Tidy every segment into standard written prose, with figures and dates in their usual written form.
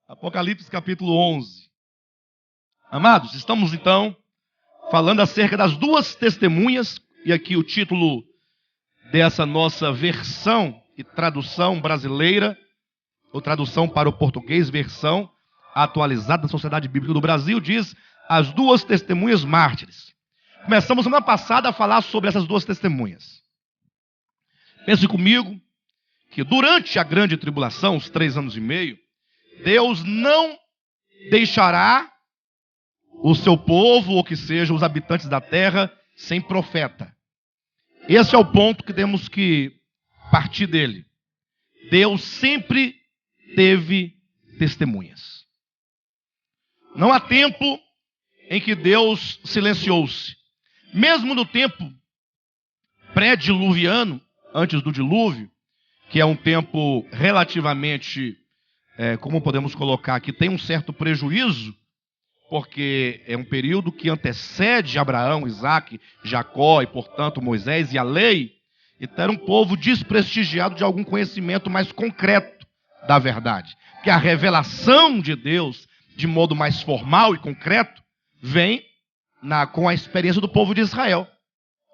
Apocalipse capítulo 11. Amados, estamos então falando acerca das duas testemunhas, e aqui o título dessa nossa versão e tradução brasileira, ou tradução para o português, versão atualizada da Sociedade Bíblica do Brasil, diz as duas testemunhas mártires. Começamos semana passada a falar sobre essas duas testemunhas. Pense comigo que durante a grande tribulação, os 3 anos e meio, Deus não deixará o seu povo, ou que seja, os habitantes da terra, sem profeta. Esse é o ponto que temos que partir dele. Deus sempre teve testemunhas. Não há tempo em que Deus silenciou-se. Mesmo no tempo pré-diluviano, antes do dilúvio, que é um tempo relativamente, como podemos colocar aqui, tem um certo prejuízo, porque é um período que antecede Abraão, Isaque, Jacó e, portanto, Moisés e a lei. Então era um povo desprestigiado de algum conhecimento mais concreto da verdade. Porque a revelação de Deus, de modo mais formal e concreto, vem com a experiência do povo de Israel.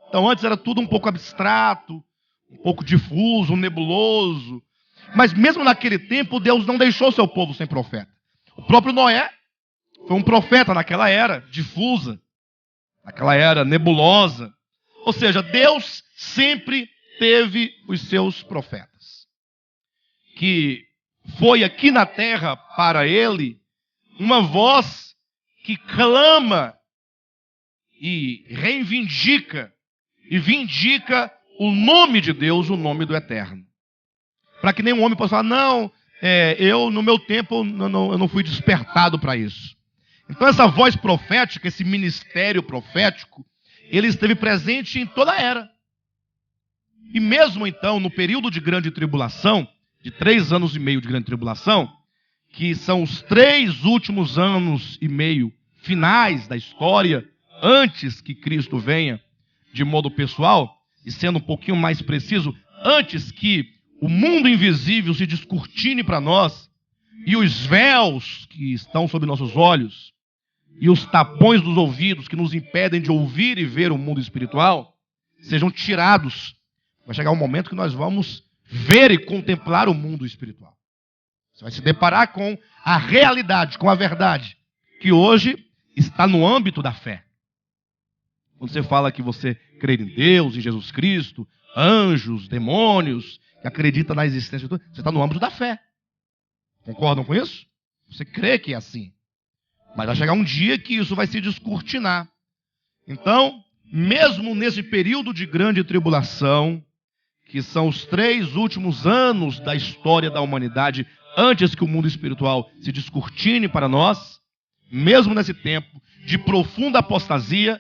Então antes era tudo um pouco abstrato, um pouco difuso, nebuloso. Mas mesmo naquele tempo, Deus não deixou seu povo sem profeta. O próprio Noé foi um profeta naquela era difusa, naquela era nebulosa. Ou seja, Deus sempre teve os seus profetas. Que foi aqui na terra para ele uma voz que clama e reivindica e vindica o nome de Deus, o nome do Eterno. Para que nenhum homem possa falar, não, eu no meu tempo eu não fui despertado para isso. Então essa voz profética, esse ministério profético, ele esteve presente em toda a era. E mesmo então, no período de grande tribulação, de 3 anos e meio de grande tribulação, que são os 3 últimos anos e meio finais da história, antes que Cristo venha de modo pessoal, e sendo um pouquinho mais preciso, antes que o mundo invisível se descortine para nós, e os véus que estão sobre nossos olhos, e os tapões dos ouvidos que nos impedem de ouvir e ver o mundo espiritual, sejam tirados. Vai chegar um momento que nós vamos ver e contemplar o mundo espiritual. Você vai se deparar com a realidade, com a verdade, que hoje está no âmbito da fé. Quando você fala que você crê em Deus, em Jesus Cristo, anjos, demônios, que acredita na existência de tudo, você está no âmbito da fé. Concordam com isso? Você crê que é assim. Mas vai chegar um dia que isso vai se descortinar. Então, mesmo nesse período de grande tribulação, que são os 3 últimos anos da história da humanidade, antes que o mundo espiritual se descortine para nós, mesmo nesse tempo de profunda apostasia,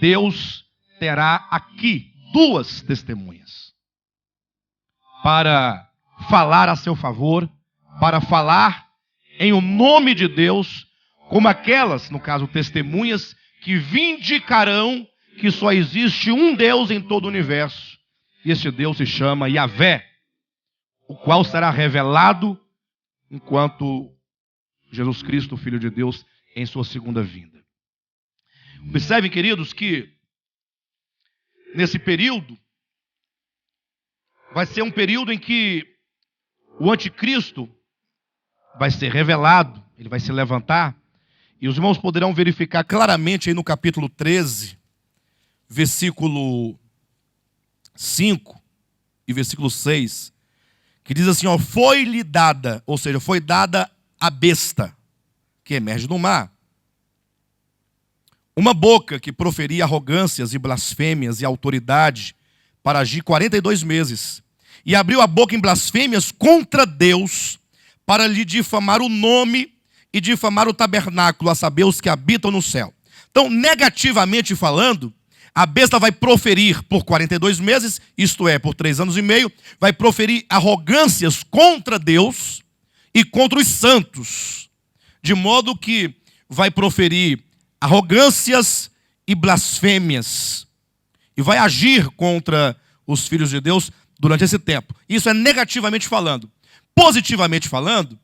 Deus terá aqui 2 testemunhas para falar a seu favor, para falar em o nome de Deus, como aquelas, no caso, testemunhas, que vindicarão que só existe um Deus em todo o universo. E esse Deus se chama Yahvé, o qual será revelado enquanto Jesus Cristo, Filho de Deus, em sua segunda vinda. Observem, queridos, que nesse período vai ser um período em que o anticristo vai ser revelado, ele vai se levantar, e os irmãos poderão verificar claramente aí no capítulo 13, versículo 5 e versículo 6, que diz assim, ó, foi-lhe dada, ou seja, foi dada a besta, que emerge do mar, uma boca que proferia arrogâncias e blasfêmias e autoridade para agir 42 meses, e abriu a boca em blasfêmias contra Deus, para lhe difamar o nome e difamar o tabernáculo, a saber, os que habitam no céu. Então, negativamente falando, a besta vai proferir por 42 meses, isto é, por 3 anos e meio, vai proferir arrogâncias contra Deus e contra os santos, de modo que vai proferir arrogâncias e blasfêmias, e vai agir contra os filhos de Deus durante esse tempo. Isso é negativamente falando. Positivamente falando,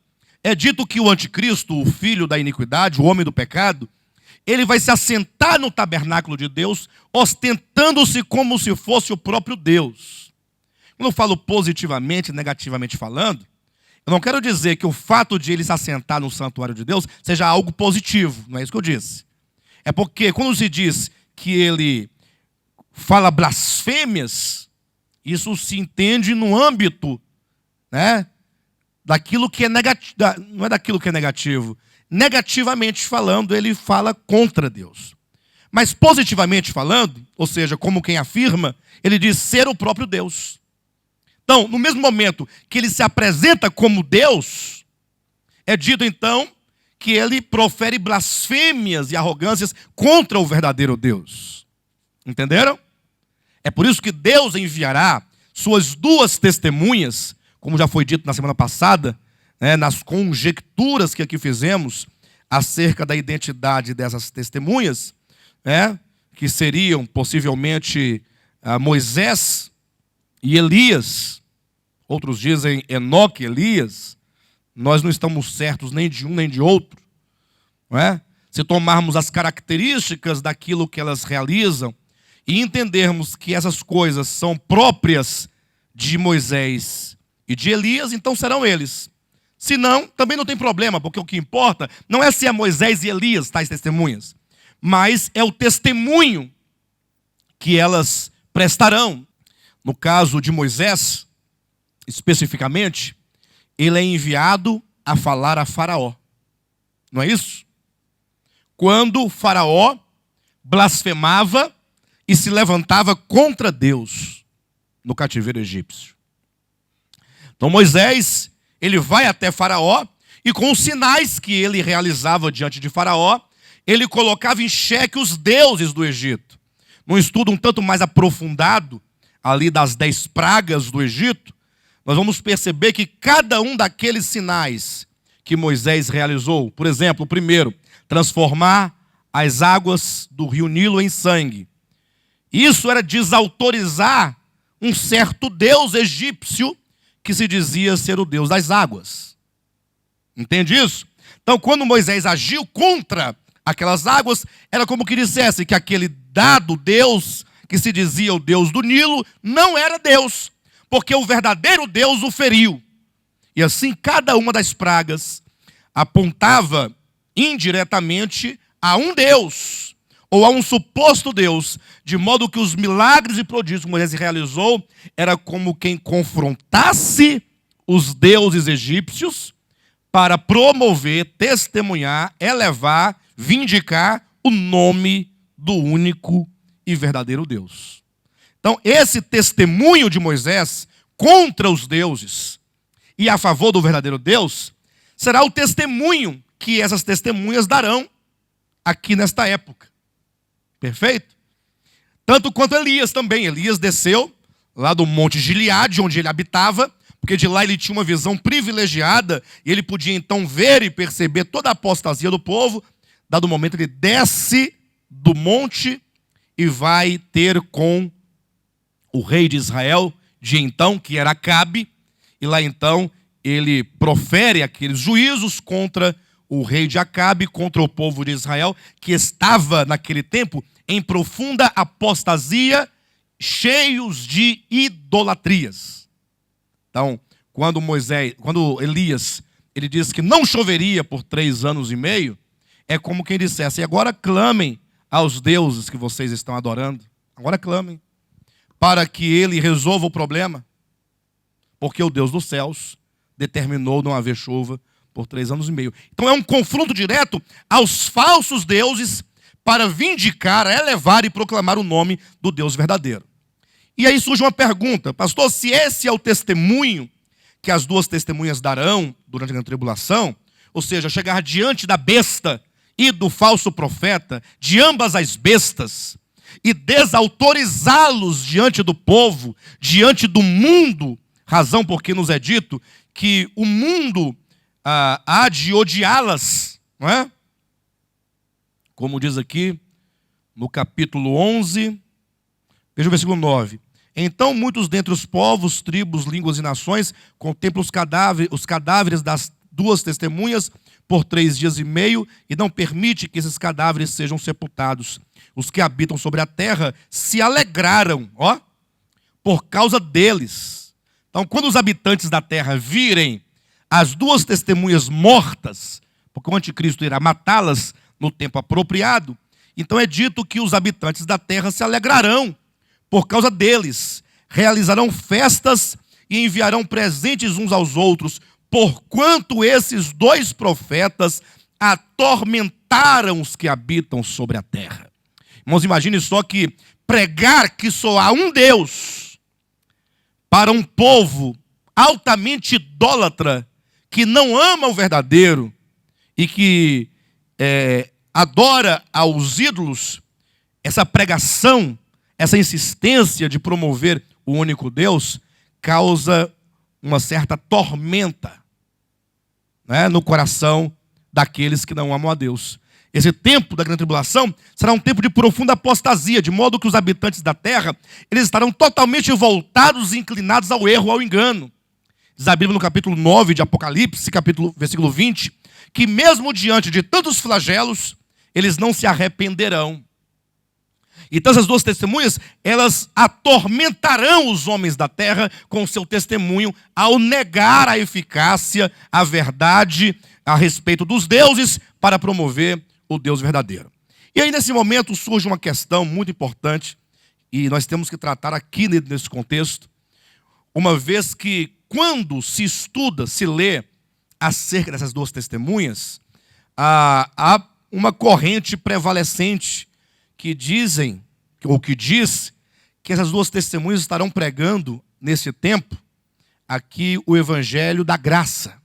é dito que o anticristo, o filho da iniquidade, o homem do pecado, ele vai se assentar no tabernáculo de Deus, ostentando-se como se fosse o próprio Deus. Quando eu falo positivamente, negativamente falando, eu não quero dizer que o fato de ele se assentar no santuário de Deus seja algo positivo, não é isso que eu disse. É porque quando se diz que ele fala blasfêmias, isso se entende no âmbito, né, daquilo que é negativo, não é daquilo que é negativo. Negativamente falando, ele fala contra Deus. Mas positivamente falando, ou seja, como quem afirma, ele diz ser o próprio Deus. Então, no mesmo momento que ele se apresenta como Deus, é dito então que ele profere blasfêmias e arrogâncias contra o verdadeiro Deus. Entenderam? É por isso que Deus enviará suas duas testemunhas, como já foi dito na semana passada, né, nas conjecturas que aqui fizemos acerca da identidade dessas testemunhas, né, que seriam possivelmente Moisés e Elias. Outros dizem Enoque e Elias. Nós não estamos certos nem de um nem de outro, não é? Se tomarmos as características daquilo que elas realizam e entendermos que essas coisas são próprias de Moisés e de Elias, então serão eles. Se não, também não tem problema, porque o que importa não é se é Moisés e Elias, tais testemunhas, mas é o testemunho que elas prestarão. No caso de Moisés, especificamente, ele é enviado a falar a Faraó. Não é isso? Quando Faraó blasfemava e se levantava contra Deus no cativeiro egípcio. Então Moisés, ele vai até Faraó e com os sinais que ele realizava diante de Faraó, ele colocava em xeque os deuses do Egito. Num estudo um tanto mais aprofundado, ali das 10 pragas do Egito, nós vamos perceber que cada um daqueles sinais que Moisés realizou, por exemplo, o primeiro, transformar as águas do rio Nilo em sangue. Isso era desautorizar um certo deus egípcio que se dizia ser o deus das águas. Entende isso? Então, quando Moisés agiu contra aquelas águas, era como que dissesse que aquele dado Deus, que se dizia o Deus do Nilo, não era Deus, porque o verdadeiro Deus o feriu. E assim, cada uma das pragas apontava indiretamente a um Deus, ou a um suposto Deus, de modo que os milagres e prodígios que Moisés realizou era como quem confrontasse os deuses egípcios para promover, testemunhar, elevar, vindicar o nome do único e verdadeiro Deus. Então, esse testemunho de Moisés contra os deuses e a favor do verdadeiro Deus será o testemunho que essas testemunhas darão aqui nesta época. Perfeito? Tanto quanto Elias também. Elias desceu lá do Monte Gileade, onde ele habitava, porque de lá ele tinha uma visão privilegiada e ele podia então ver e perceber toda a apostasia do povo. Dado o momento, ele desce do monte e vai ter com o rei de Israel de então, que era Acabe, e lá então ele profere aqueles juízos contra o rei de Acabe, contra o povo de Israel, que estava naquele tempo em profunda apostasia, cheios de idolatrias. Então, quando Elias, ele disse que não choveria por 3 anos e meio, é como quem dissesse, e agora clamem aos deuses que vocês estão adorando, agora clamem, para que ele resolva o problema, porque o Deus dos céus determinou não haver chuva por 3 anos e meio. Então é um confronto direto aos falsos deuses para vindicar, elevar e proclamar o nome do Deus verdadeiro. E aí surge uma pergunta, pastor, se esse é o testemunho que as duas testemunhas darão durante a grande tribulação, ou seja, chegar diante da besta e do falso profeta, de ambas as bestas, e desautorizá-los diante do povo, diante do mundo, razão porque nos é dito que o mundo há de odiá-las, não é? Como diz aqui no capítulo 11, veja o versículo 9. Então muitos dentre os povos, tribos, línguas e nações contemplam os cadáveres duas testemunhas por 3 dias e meio e não permite que esses cadáveres sejam sepultados. Os que habitam sobre a terra se alegraram, por causa deles. Então, quando os habitantes da terra virem as duas testemunhas mortas, porque o anticristo irá matá-las no tempo apropriado, então é dito que os habitantes da terra se alegrarão por causa deles, realizarão festas e enviarão presentes uns aos outros, porquanto esses 2 profetas atormentaram os que habitam sobre a terra. Irmãos, imagine só que pregar que só há um Deus para um povo altamente idólatra, que não ama o verdadeiro e que adora aos ídolos, essa pregação, essa insistência de promover o único Deus, causa uma certa tormenta, né, no coração daqueles que não amam a Deus. Esse tempo da grande tribulação será um tempo de profunda apostasia, de modo que os habitantes da terra, eles estarão totalmente voltados e inclinados ao erro, ao engano. Diz a Bíblia no capítulo 9 de Apocalipse, versículo 20, que mesmo diante de tantos flagelos, eles não se arrependerão. Então essas duas testemunhas, elas atormentarão os homens da terra com o seu testemunho ao negar a eficácia, a verdade a respeito dos deuses para promover o Deus verdadeiro. E aí nesse momento surge uma questão muito importante e nós temos que tratar aqui nesse contexto, uma vez que quando se estuda, se lê acerca dessas duas testemunhas, há uma corrente prevalecente que diz que essas duas testemunhas estarão pregando nesse tempo aqui o evangelho da graça,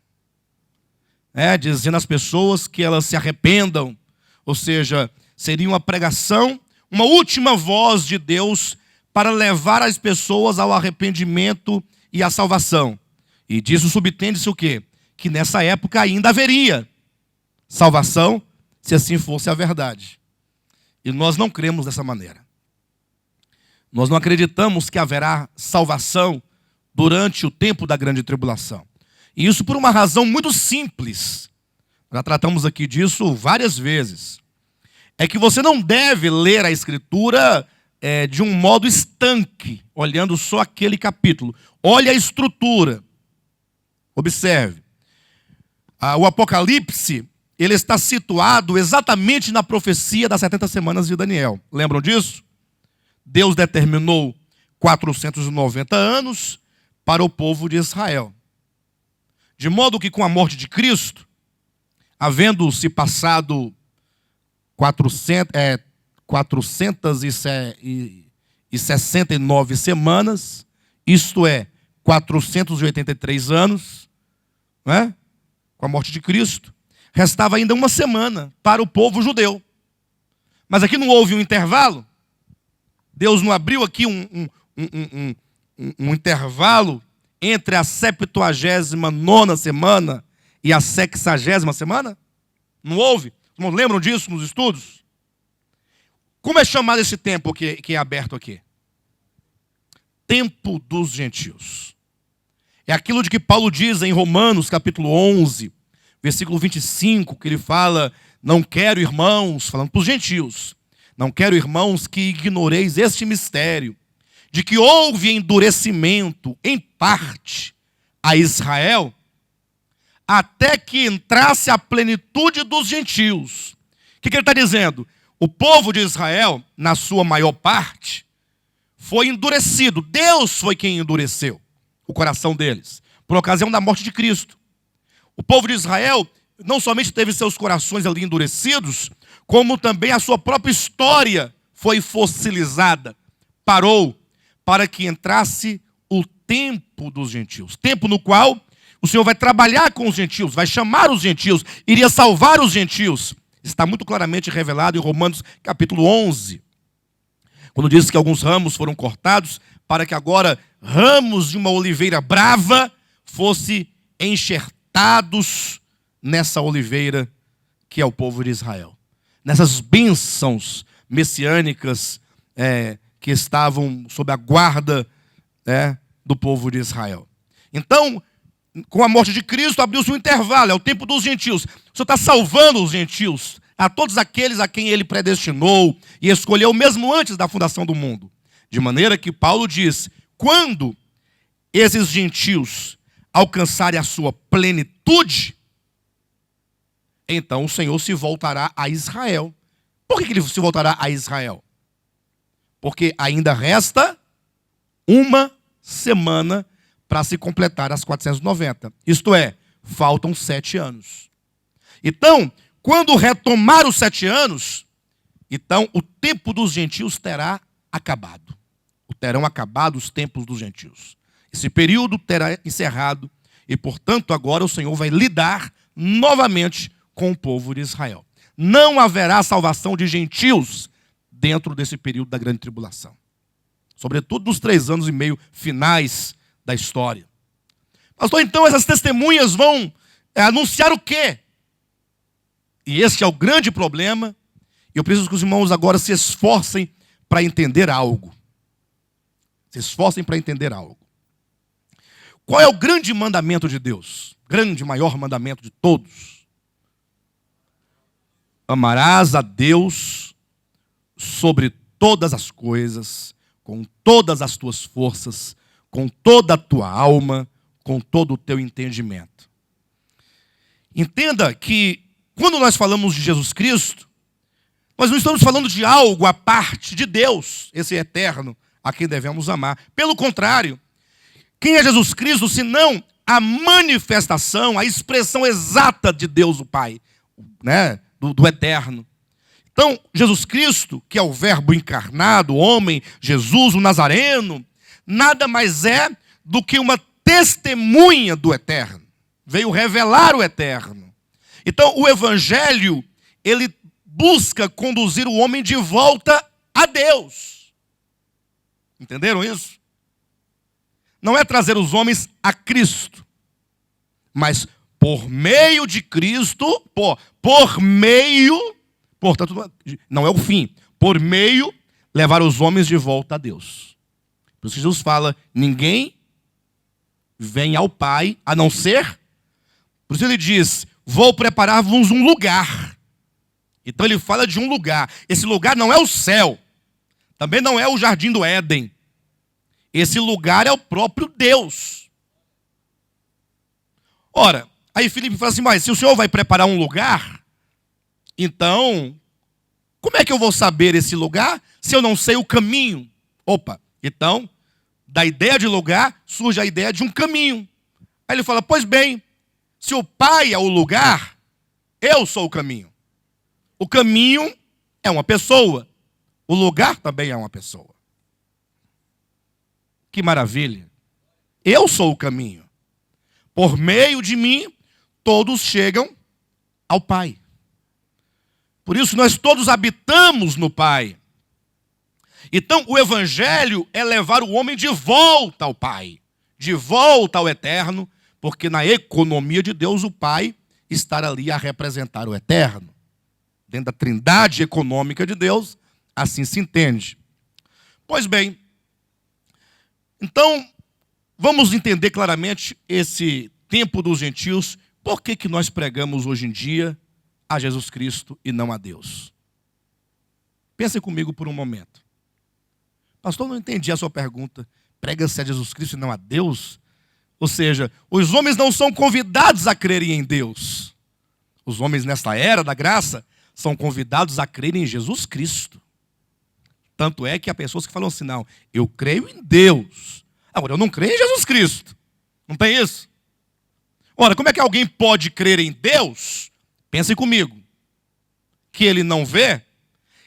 dizendo às pessoas que elas se arrependam, ou seja, seria uma pregação, uma última voz de Deus para levar as pessoas ao arrependimento e à salvação. E disso subtende-se o quê? Que nessa época ainda haveria salvação, se assim fosse a verdade. E nós não cremos dessa maneira. Nós não acreditamos que haverá salvação durante o tempo da grande tribulação. E isso por uma razão muito simples. Já tratamos aqui disso várias vezes. É que você não deve ler a Escritura de um modo estanque, olhando só aquele capítulo. Olhe a estrutura. Observe. O Apocalipse, ele está situado exatamente na profecia das 70 semanas de Daniel. Lembram disso? Deus determinou 490 anos para o povo de Israel. De modo que com a morte de Cristo, havendo-se passado 469 semanas, isto é, 483 anos, com a morte de Cristo, restava ainda uma semana para o povo judeu. Mas aqui não houve um intervalo. Deus não abriu aqui um intervalo entre a 79ª semana e a 60ª semana? Não houve? Não lembram disso nos estudos? Como é chamado esse tempo que é aberto aqui? Tempo dos gentios. É aquilo de que Paulo diz em Romanos capítulo 11, versículo 25, que ele fala: não quero, irmãos, falando para os gentios, não quero, irmãos, que ignoreis este mistério, de que houve endurecimento, em parte, a Israel, até que entrasse a plenitude dos gentios. O que ele está dizendo? O povo de Israel, na sua maior parte, foi endurecido. Deus foi quem endureceu o coração deles, por ocasião da morte de Cristo. O povo de Israel não somente teve seus corações ali endurecidos, como também a sua própria história foi fossilizada, parou, para que entrasse o tempo dos gentios. Tempo no qual o Senhor vai trabalhar com os gentios, vai chamar os gentios, iria salvar os gentios. Está muito claramente revelado em Romanos capítulo 11, quando diz que alguns ramos foram cortados, para que agora ramos de uma oliveira brava fossem enxertados nessa oliveira que é o povo de Israel. Nessas bênçãos messiânicas que estavam sob a guarda do povo de Israel. Então, com a morte de Cristo, abriu-se um intervalo, é o tempo dos gentios. O Senhor está salvando os gentios, a todos aqueles a quem Ele predestinou e escolheu mesmo antes da fundação do mundo. De maneira que Paulo diz, quando esses gentios alcançarem a sua plenitude, então o Senhor se voltará a Israel. Por que Ele se voltará a Israel? Porque ainda resta uma semana para se completar as 490. Isto é, faltam 7 anos. Então, quando retomar os 7 anos, então o tempo dos gentios terá acabado. Terão acabado os tempos dos gentios. Esse período terá encerrado e, portanto, agora o Senhor vai lidar novamente com o povo de Israel. Não haverá salvação de gentios dentro desse período da grande tribulação. Sobretudo nos 3 anos e meio finais da história. Pastor, então essas testemunhas vão anunciar o quê? E esse é o grande problema. Eu preciso que os irmãos agora se esforcem para entender algo. Se esforcem para entender algo. Qual é o grande mandamento de Deus? Grande, maior mandamento de todos. Amarás a Deus sobre todas as coisas, com todas as tuas forças, com toda a tua alma, com todo o teu entendimento. Entenda que, quando nós falamos de Jesus Cristo, nós não estamos falando de algo à parte de Deus, esse eterno, a quem devemos amar. Pelo contrário, quem é Jesus Cristo, senão a manifestação, a expressão exata de Deus o Pai, né? do eterno. Então, Jesus Cristo, que é o verbo encarnado, o homem, Jesus, o Nazareno, nada mais é do que uma testemunha do eterno. Veio revelar o eterno. Então, o evangelho, ele busca conduzir o homem de volta a Deus. Entenderam isso? Não é trazer os homens a Cristo, mas por meio de Cristo, por meio, portanto, não é o fim, por meio, levar os homens de volta a Deus. Por isso Jesus fala, ninguém vem ao Pai, a não ser, por isso ele diz, vou preparar-vos um lugar. Então ele fala de um lugar, esse lugar não é o céu, também não é o jardim do Éden. Esse lugar é o próprio Deus. Ora, aí Filipe fala assim, mas se o Senhor vai preparar um lugar, então, como é que eu vou saber esse lugar se eu não sei o caminho? Opa, então, da ideia de lugar, surge a ideia de um caminho. Aí ele fala, pois bem, se o Pai é o lugar, eu sou o caminho. O caminho é uma pessoa. O lugar também é uma pessoa. Que maravilha. Eu sou o caminho. Por meio de mim, todos chegam ao Pai. Por isso nós todos habitamos no Pai. Então o evangelho é levar o homem de volta ao Pai. De volta ao eterno. Porque na economia de Deus o Pai está ali a representar o eterno. Dentro da trindade econômica de Deus, assim se entende. Pois bem, então, vamos entender claramente esse tempo dos gentios. Por que nós pregamos hoje em dia a Jesus Cristo e não a Deus? Pensem comigo por um momento. Pastor, não entendi a sua pergunta. Prega-se a Jesus Cristo e não a Deus? Ou seja, os homens não são convidados a crerem em Deus. Os homens nesta era da graça são convidados a crerem em Jesus Cristo. Tanto é que há pessoas que falam assim, não, eu creio em Deus. Agora, eu não creio em Jesus Cristo. Não tem isso? Ora, como é que alguém pode crer em Deus? Pensem comigo. Que ele não vê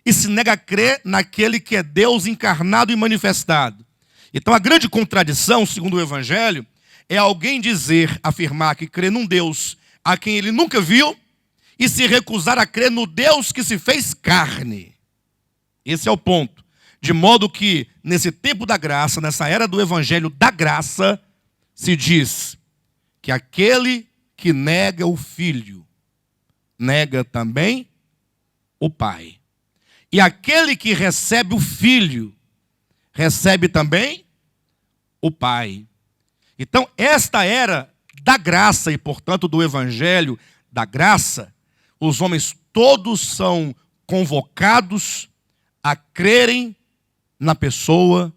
e se nega a crer naquele que é Deus encarnado e manifestado. Então, a grande contradição, segundo o Evangelho, é alguém dizer, afirmar que crê num Deus a quem ele nunca viu e se recusar a crer no Deus que se fez carne. Esse é o ponto. De modo que, nesse tempo da graça, nessa era do evangelho da graça, se diz que aquele que nega o Filho, nega também o Pai. E aquele que recebe o Filho, recebe também o Pai. Então, esta era da graça e, portanto, do evangelho da graça, os homens todos são convocados a crerem na pessoa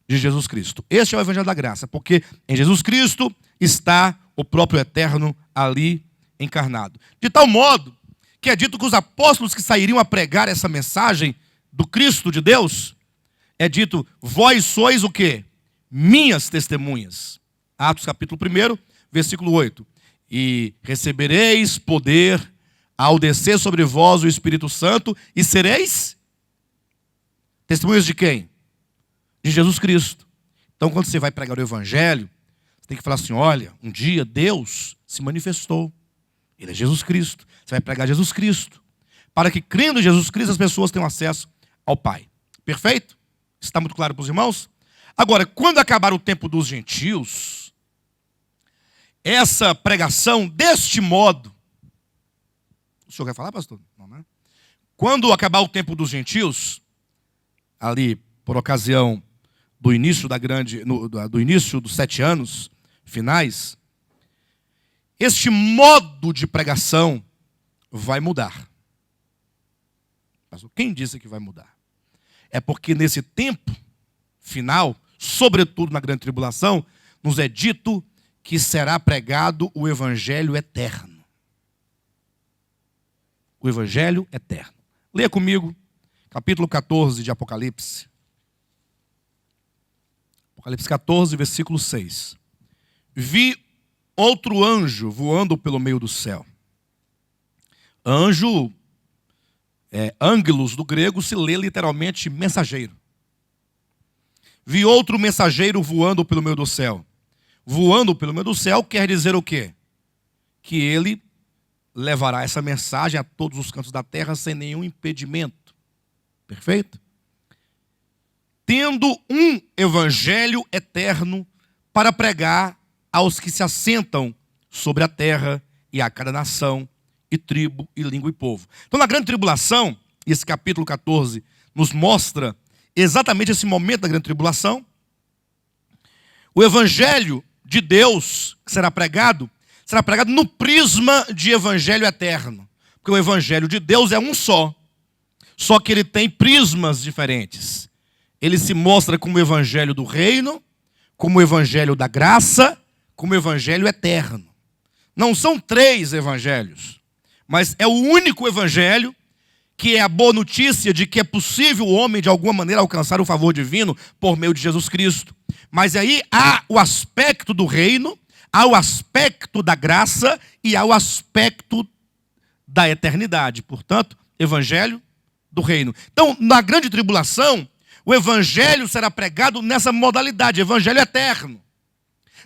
de Jesus Cristo. Este é o evangelho da graça, porque em Jesus Cristo está o próprio Eterno ali encarnado. De tal modo que é dito que os apóstolos que sairiam a pregar essa mensagem do Cristo de Deus, é dito, vós sois o quê? Minhas testemunhas. Atos capítulo 1, versículo 8. E recebereis poder ao descer sobre vós o Espírito Santo e sereis testemunhas de quem? De Jesus Cristo. Então, quando você vai pregar o evangelho, você tem que falar assim, olha, um dia Deus se manifestou. Ele é Jesus Cristo. Você vai pregar Jesus Cristo. Para que, crendo em Jesus Cristo, as pessoas tenham acesso ao Pai. Perfeito? Está muito claro para os irmãos? Agora, quando acabar o tempo dos gentios, essa pregação deste modo... O senhor quer falar, pastor? Não, né? Quando acabar o tempo dos gentios, ali, por ocasião do início do início dos 7 anos finais, este modo de pregação vai mudar. Mas quem disse que vai mudar? É porque nesse tempo final, sobretudo na grande tribulação, nos é dito que será pregado o evangelho eterno. O evangelho eterno. Leia comigo, capítulo 14 de Apocalipse. Apocalipse 14, versículo 6. Vi outro anjo voando pelo meio do céu. Anjo, ângelos do grego se lê literalmente mensageiro. Vi outro mensageiro voando pelo meio do céu. Voando pelo meio do céu quer dizer o quê? Que ele levará essa mensagem a todos os cantos da terra sem nenhum impedimento. Perfeito? Tendo um evangelho eterno para pregar aos que se assentam sobre a terra e a cada nação e tribo e língua e povo. Então, na grande tribulação, esse capítulo 14 nos mostra exatamente esse momento da grande tribulação. O evangelho de Deus que será pregado no prisma de evangelho eterno. Porque o evangelho de Deus é um só que ele tem prismas diferentes. Ele se mostra como o evangelho do reino, como o evangelho da graça, como o evangelho eterno. Não são 3 evangelhos, mas é o único evangelho que é a boa notícia de que é possível o homem de alguma maneira alcançar o favor divino por meio de Jesus Cristo. Mas aí há o aspecto do reino, há o aspecto da graça e há o aspecto da eternidade. Portanto, evangelho do reino. Então, na grande tribulação, o evangelho será pregado nessa modalidade, evangelho eterno.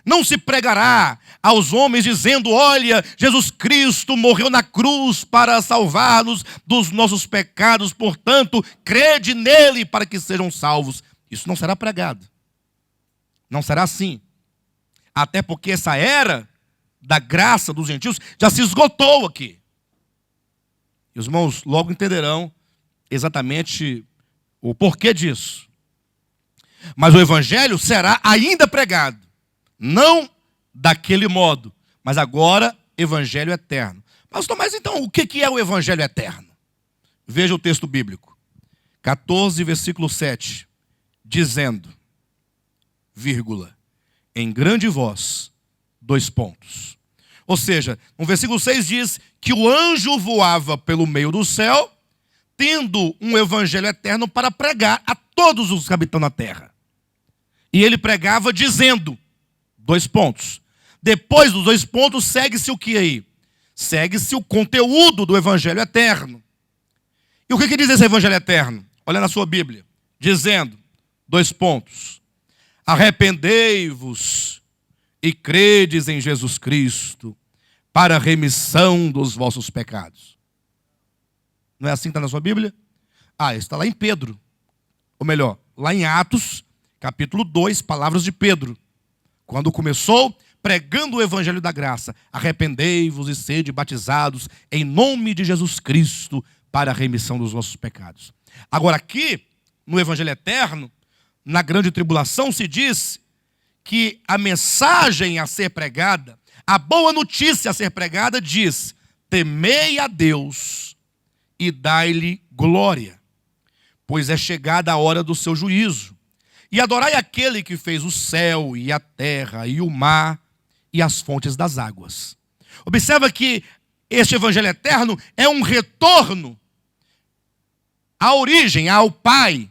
Não se pregará aos homens dizendo, olha, Jesus Cristo morreu na cruz para salvar-nos dos nossos pecados, portanto, crede nele para que sejam salvos. Isso não será pregado. Não será assim. Até porque essa era da graça dos gentios já se esgotou aqui. E os irmãos logo entenderão exatamente o porquê disso. Mas o evangelho será ainda pregado. Não daquele modo, mas agora evangelho eterno. Pastor, mas então o que é o evangelho eterno? Veja o texto bíblico. 14, versículo 7. Dizendo, vírgula, em grande voz, 2 pontos. Ou seja, no versículo 6 diz que o anjo voava pelo meio do céu, tendo um evangelho eterno para pregar a todos os que habitam na terra. E ele pregava dizendo, 2 pontos. Depois dos 2 pontos, segue-se o que aí? Segue-se o conteúdo do evangelho eterno. E o que diz esse evangelho eterno? Olha na sua Bíblia. Dizendo, 2 pontos. Arrependei-vos e credes em Jesus Cristo para a remissão dos vossos pecados. Não é assim que está na sua Bíblia? Está lá em Pedro. Ou melhor, lá em Atos, capítulo 2, palavras de Pedro. Quando começou pregando o evangelho da graça, arrependei-vos e sede batizados em nome de Jesus Cristo para a remissão dos vossos pecados. Agora aqui, no evangelho eterno, na grande tribulação se diz que a mensagem a ser pregada, a boa notícia a ser pregada diz: temei a Deus e dai-lhe glória, pois é chegada a hora do seu juízo. E adorai aquele que fez o céu e a terra e o mar e as fontes das águas. Observa que este evangelho eterno é um retorno à origem, ao Pai.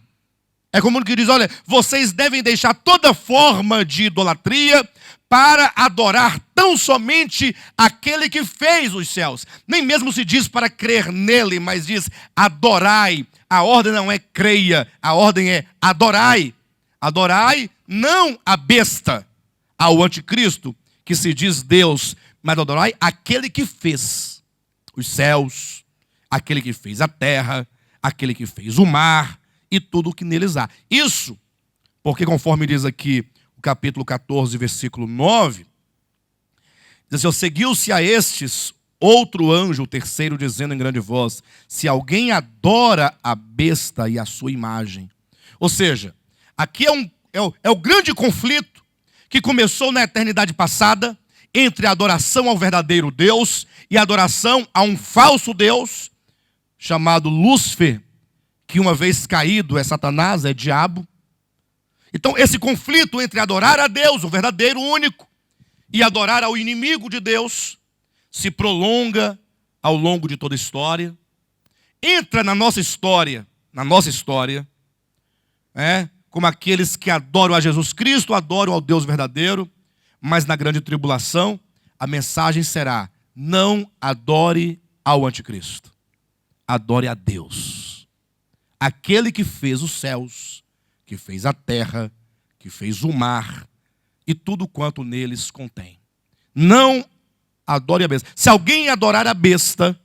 É como que diz: olha, vocês devem deixar toda forma de idolatria para adorar tão somente aquele que fez os céus. Nem mesmo se diz para crer nele, mas diz adorai. A ordem não é creia, a ordem é adorai. Adorai não a besta, ao anticristo, que se diz Deus, mas adorai aquele que fez os céus, aquele que fez a terra, aquele que fez o mar e tudo o que neles há. Isso, porque conforme diz aqui o capítulo 14, versículo 9, diz assim: seguiu-se a estes outro anjo, o terceiro, dizendo em grande voz: se alguém adora a besta e a sua imagem. Ou seja, aqui é o grande conflito que começou na eternidade passada entre a adoração ao verdadeiro Deus e a adoração a um falso Deus, chamado Lúcifer, que uma vez caído é Satanás, é diabo. Então esse conflito entre adorar a Deus, o verdadeiro único, e adorar ao inimigo de Deus, se prolonga ao longo de toda a história. Entra na nossa história, como aqueles que adoram a Jesus Cristo, adoram ao Deus verdadeiro, mas na grande tribulação a mensagem será: não adore ao anticristo, adore a Deus, aquele que fez os céus, que fez a terra, que fez o mar e tudo quanto neles contém. Não adore a besta. Se alguém adorar a besta,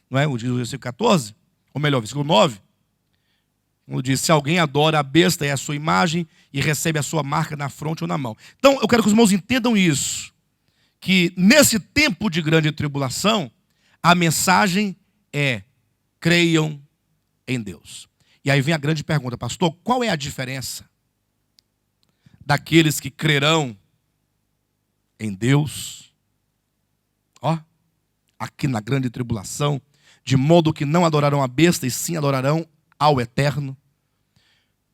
não é? O versículo 14, ou melhor, versículo 9, onde diz: se alguém adora a besta e a sua imagem e recebe a sua marca na fronte ou na mão. Então, eu quero que os irmãos entendam isso, que nesse tempo de grande tribulação, a mensagem é: creiam em Deus. E aí vem a grande pergunta: pastor, qual é a diferença daqueles que crerão em Deus, aqui na grande tribulação, de modo que não adorarão a besta e sim adorarão ao eterno,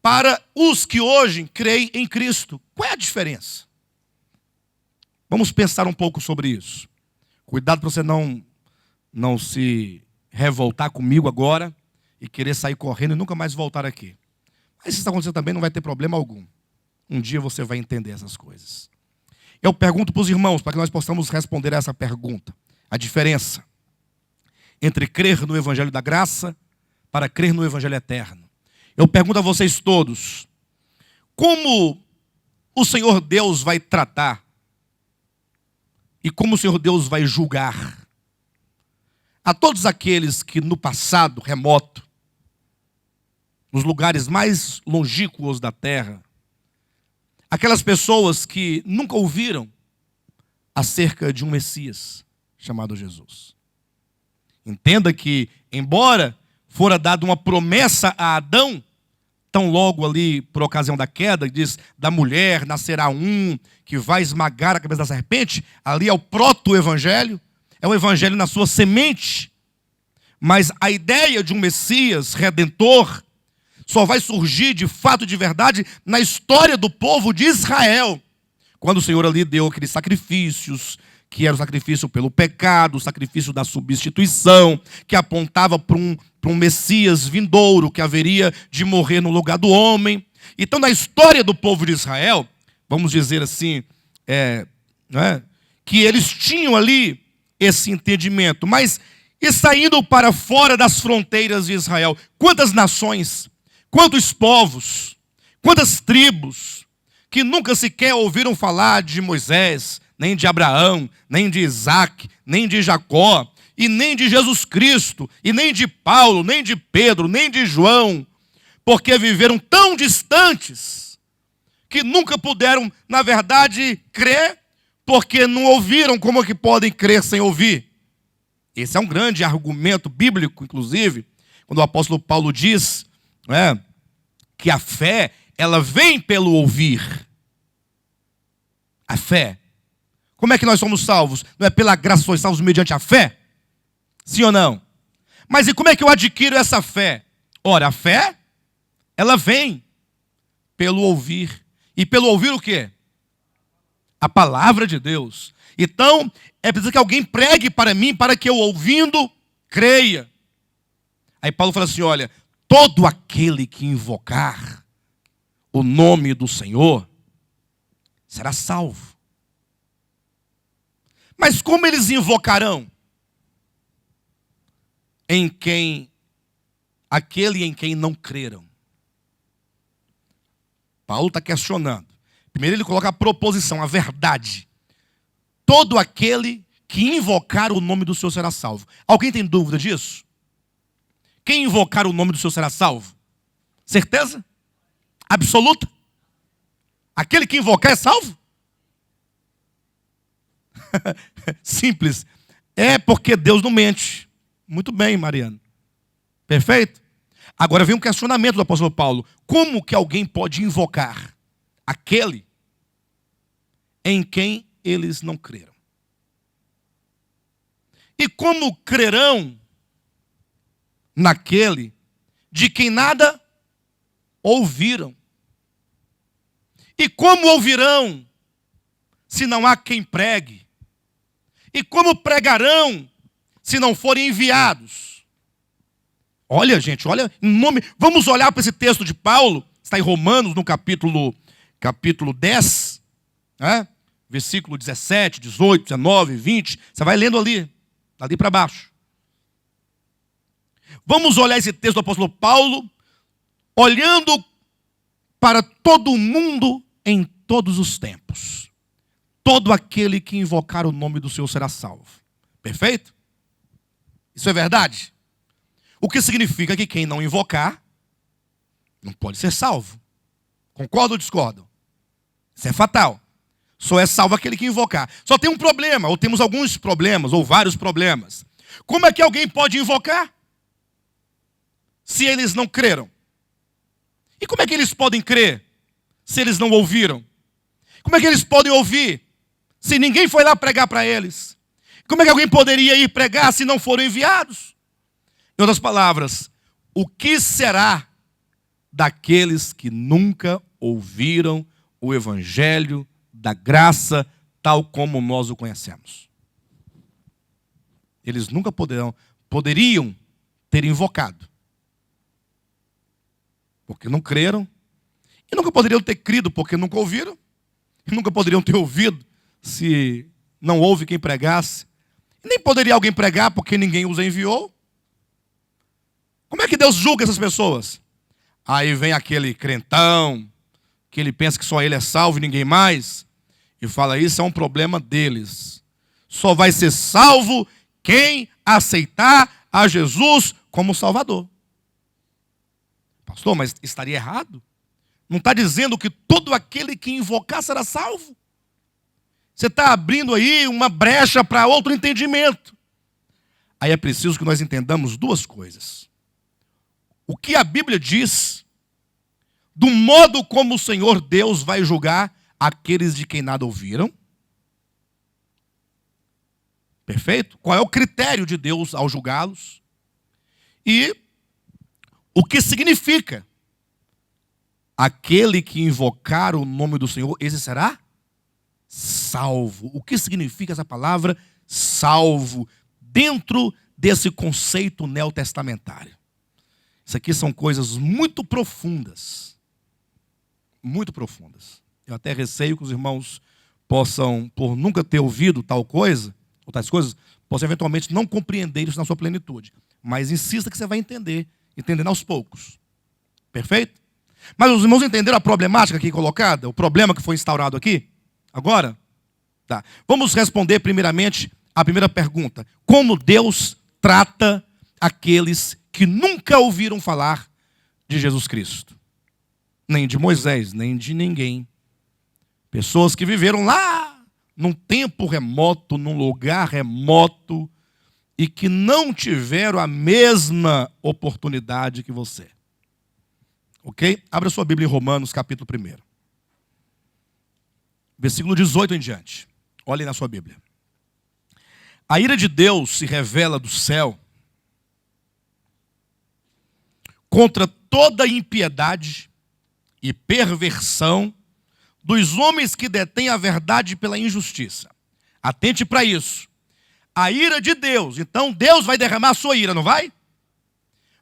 para os que hoje creem em Cristo? Qual é a diferença? Vamos pensar um pouco sobre isso. Cuidado para você não se revoltar comigo agora e querer sair correndo e nunca mais voltar aqui. Mas se isso acontecer também, não vai ter problema algum. Um dia você vai entender essas coisas. Eu pergunto para os irmãos, para que nós possamos responder a essa pergunta: a diferença entre crer no Evangelho da Graça para crer no Evangelho Eterno. Eu pergunto a vocês todos: como o Senhor Deus vai tratar e como o Senhor Deus vai julgar a todos aqueles que no passado remoto, nos lugares mais longínquos da terra, aquelas pessoas que nunca ouviram acerca de um Messias chamado Jesus? Entenda que, embora fora dada uma promessa a Adão, tão logo ali, por ocasião da queda, diz: da mulher nascerá um que vai esmagar a cabeça da serpente. Ali é o proto-evangelho, é o evangelho na sua semente. Mas a ideia de um Messias redentor só vai surgir de fato, de verdade, na história do povo de Israel, quando o Senhor ali deu aqueles sacrifícios, que era o sacrifício pelo pecado, o sacrifício da substituição, que apontava para um Messias vindouro, que haveria de morrer no lugar do homem. Então, na história do povo de Israel, vamos dizer assim, que eles tinham ali esse entendimento. Mas, e saindo para fora das fronteiras de Israel, quantas nações, quantos povos, quantas tribos, que nunca sequer ouviram falar de Moisés, nem de Abraão, nem de Isaac, nem de Jacó, e nem de Jesus Cristo, e nem de Paulo, nem de Pedro, nem de João, porque viveram tão distantes, que nunca puderam, na verdade, crer, porque não ouviram. Como é que podem crer sem ouvir? Esse é um grande argumento bíblico, inclusive, quando o apóstolo Paulo diz que a fé, ela vem pelo ouvir. A fé. Como é que nós somos salvos? Não é pela graça sois salvos mediante a fé? Sim ou não? Mas e como é que eu adquiro essa fé? Ora, a fé, ela vem pelo ouvir. E pelo ouvir o quê? A palavra de Deus. Então, é preciso que alguém pregue para mim, para que eu, ouvindo, creia. Aí Paulo fala assim, olha, todo aquele que invocar o nome do Senhor será salvo. Mas como eles invocarão? Aquele em quem não creram. Paulo está questionando. Primeiro ele coloca a proposição, a verdade. Todo aquele que invocar o nome do Senhor será salvo. Alguém tem dúvida disso? Quem invocar o nome do Senhor será salvo? Certeza? Absoluta? Aquele que invocar é salvo? Simples. É porque Deus não mente. Muito bem, Mariana. Perfeito? Agora vem um questionamento do apóstolo Paulo. Como que alguém pode invocar aquele em quem eles não creram? E como crerão naquele de quem nada ouviram? E como ouvirão se não há quem pregue? E como pregarão se não forem enviados? Olha, gente, olha, vamos olhar para esse texto de Paulo, está em Romanos, no capítulo 10, né? Versículo 17, 18, 19, 20, você vai lendo ali para baixo. Vamos olhar esse texto do apóstolo Paulo, olhando para todo mundo em todos os tempos. Todo aquele que invocar o nome do Senhor será salvo. Perfeito? Isso é verdade? O que significa que quem não invocar não pode ser salvo. Concorda ou discorda? Isso é fatal. Só é salvo aquele que invocar. Só tem um problema, ou temos alguns problemas, ou vários problemas. Como é que alguém pode invocar se eles não creram? E como é que eles podem crer se eles não ouviram? Como é que eles podem ouvir se ninguém foi lá pregar para eles? Como é que alguém poderia ir pregar se não foram enviados? Em outras palavras, o que será daqueles que nunca ouviram o evangelho da graça tal como nós o conhecemos? Eles nunca poderiam ter invocado, porque não creram, e nunca poderiam ter crido, porque nunca ouviram, e nunca poderiam ter ouvido, se não houve quem pregasse, e nem poderia alguém pregar, porque ninguém os enviou. Como é que Deus julga essas pessoas? Aí vem aquele crentão, que ele pensa que só ele é salvo e ninguém mais, e fala, isso é um problema deles. Só vai ser salvo quem aceitar a Jesus como Salvador. Pastor, mas estaria errado? Não está dizendo que todo aquele que invocar será salvo? Você está abrindo aí uma brecha para outro entendimento. Aí é preciso que nós entendamos duas coisas. O que a Bíblia diz do modo como o Senhor Deus vai julgar aqueles de quem nada ouviram. Perfeito? Qual é o critério de Deus ao julgá-los? E o que significa? Aquele que invocar o nome do Senhor, esse será salvo. O que significa essa palavra salvo dentro desse conceito neotestamentário? Isso aqui são coisas muito profundas. Muito profundas. Eu até receio que os irmãos possam, por nunca ter ouvido tal coisa, ou tais coisas, possam eventualmente não compreender isso na sua plenitude. Mas insista que você vai entender, entendendo aos poucos. Perfeito? Mas os irmãos entenderam a problemática aqui colocada? O problema que foi instaurado aqui? Agora? Tá. Vamos responder primeiramente a primeira pergunta. Como Deus trata aqueles que nunca ouviram falar de Jesus Cristo? Nem de Moisés, nem de ninguém. Pessoas que viveram lá, num tempo remoto, num lugar remoto, e que não tiveram a mesma oportunidade que você. Ok? Abra sua Bíblia em Romanos, capítulo 1. Versículo 18 em diante. Olhem na sua Bíblia. A ira de Deus se revela do céu contra toda impiedade e perversão dos homens que detêm a verdade pela injustiça. Atente para isso. A ira de Deus. Então Deus vai derramar a sua ira, não vai?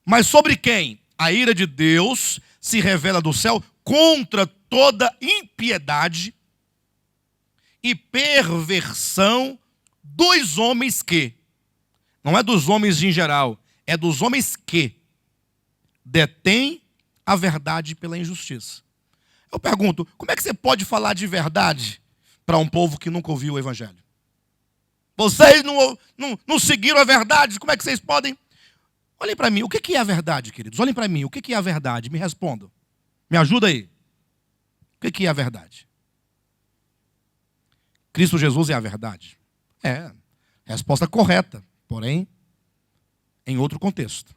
Mas sobre quem? A ira de Deus se revela do céu contra toda impiedade e perversão dos homens que, não é dos homens em geral, é dos homens que detêm a verdade pela injustiça. Eu pergunto, como é que você pode falar de verdade para um povo que nunca ouviu o Evangelho? Vocês não seguiram a verdade, como é que vocês podem? Olhem para mim, o que é a verdade, queridos? Olhem para mim, o que é a verdade? Me respondam. Me ajuda aí. O que é a verdade? Cristo Jesus é a verdade? É, resposta correta, porém, em outro contexto.